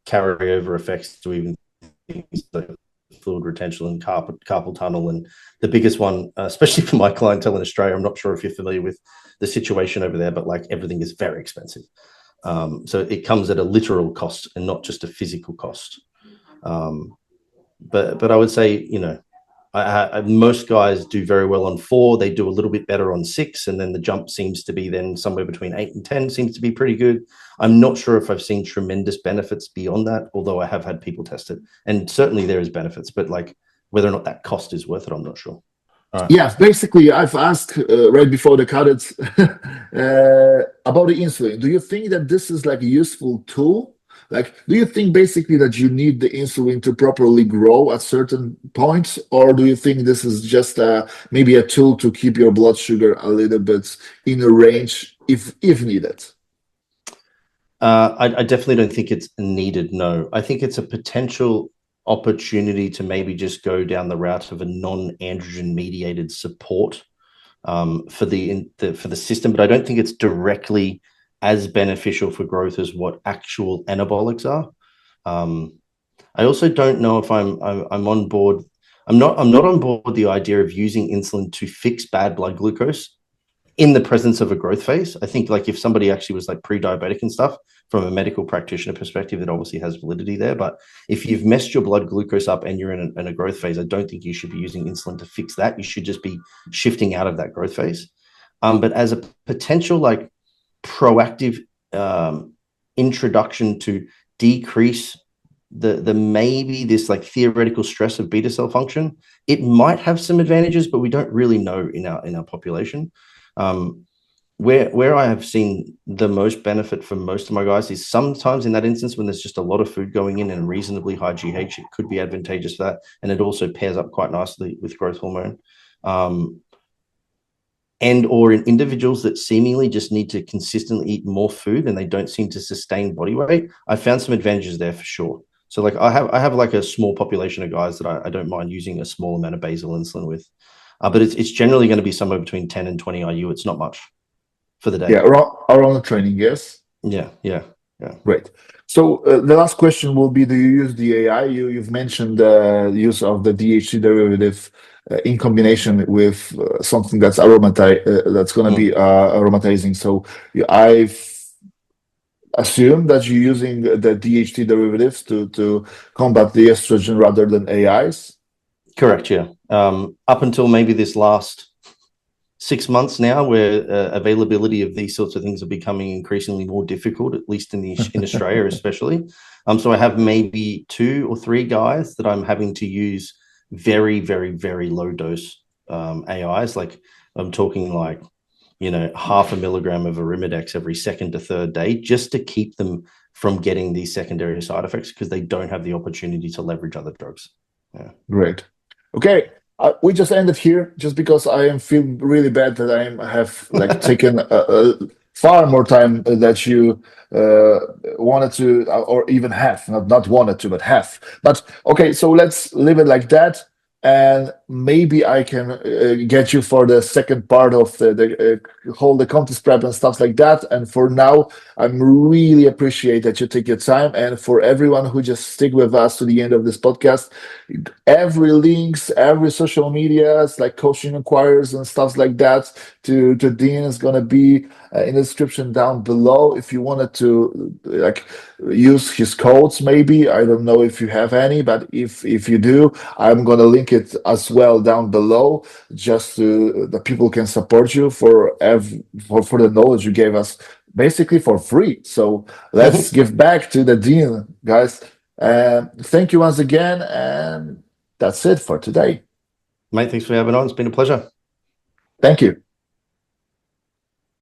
S3: carryover effects to even things like fluid retention and carpal tunnel. And the biggest one, especially for my clientele in Australia, I'm not sure if you're familiar with the situation over there, but like everything is very expensive. So it comes at a literal cost and not just a physical cost. But I would say, most guys do very well on 4. They do a little bit better on 6. And then the jump seems to be then somewhere between 8 and 10 seems to be pretty good. I'm not sure if I've seen tremendous benefits beyond that, although I have had people test it. And certainly there is benefits, but like whether or not that cost is worth it, I'm not sure.
S2: Yeah, basically, I've asked right before the cut about the insulin. Do you think that this is like a useful tool? Like, do you think basically that you need the insulin to properly grow at certain points, or do you think this is just maybe a tool to keep your blood sugar a little bit in a range if needed?
S3: I definitely don't think it's needed. No, I think it's a potential opportunity to maybe just go down the route of a non-androgen mediated support for the system, but I don't think it's directly as beneficial for growth as what actual anabolics are. I also don't know if I'm on board. I'm not on board the idea of using insulin to fix bad blood glucose in the presence of a growth phase. I think like if somebody actually was like pre-diabetic and stuff, from a medical practitioner perspective, it obviously has validity there. But if you've messed your blood glucose up and you're in a growth phase, I don't think you should be using insulin to fix that. You should just be shifting out of that growth phase. But as a potential like proactive introduction to decrease the maybe this like theoretical stress of beta cell function, it might have some advantages, but we don't really know in our population. Where I have seen the most benefit for most of my guys is sometimes in that instance when there's just a lot of food going in and reasonably high GH, it could be advantageous for that, and it also pairs up quite nicely with growth hormone. And or in individuals that seemingly just need to consistently eat more food and they don't seem to sustain body weight, I found some advantages there for sure. So like I have like a small population of guys that I don't mind using a small amount of basal insulin with, but it's generally going to be somewhere between 10 and 20 IU. It's not much for the day.
S2: Yeah, around the training, yes.
S3: Yeah.
S2: Great. So the last question will be: do you use the AI? You've mentioned the use of the DHT derivative in combination with something that's that's going to be aromatizing. So I've assumed that you're using the DHT derivatives to combat the estrogen rather than AIs.
S3: Correct. Yeah. Up until maybe this last 6 months now, where availability of these sorts of things are becoming increasingly more difficult, at least in Australia, especially. So I have maybe 2 or 3 guys that I'm having to use very, very, very low dose AIs. Like I'm talking like, 0.5 milligram of Arimidex every 2nd to 3rd day, just to keep them from getting these secondary side effects because they don't have the opportunity to leverage other drugs. Yeah.
S2: Great. Okay. We just ended here just because I am feeling really bad that I have like taken far more time that you wanted to, or even have, not wanted to, but have. But okay, so let's leave it like that. And maybe I can get you for the second part of the contest prep and stuff like that. And for now, I'm really appreciate that you take your time. And for everyone who just stick with us to the end of this podcast, every links, every social medias like coaching inquiries and stuff like that to Dean is gonna be in the description down below. If you wanted to like use his codes, maybe I don't know if you have any, but if you do, I'm gonna link it as well down below, just so the people can support you for the knowledge you gave us basically for free. So let's give back to the Dean, guys. Thank you once again, and that's it for today.
S3: Mate, thanks for having on. It's been a pleasure.
S2: Thank you.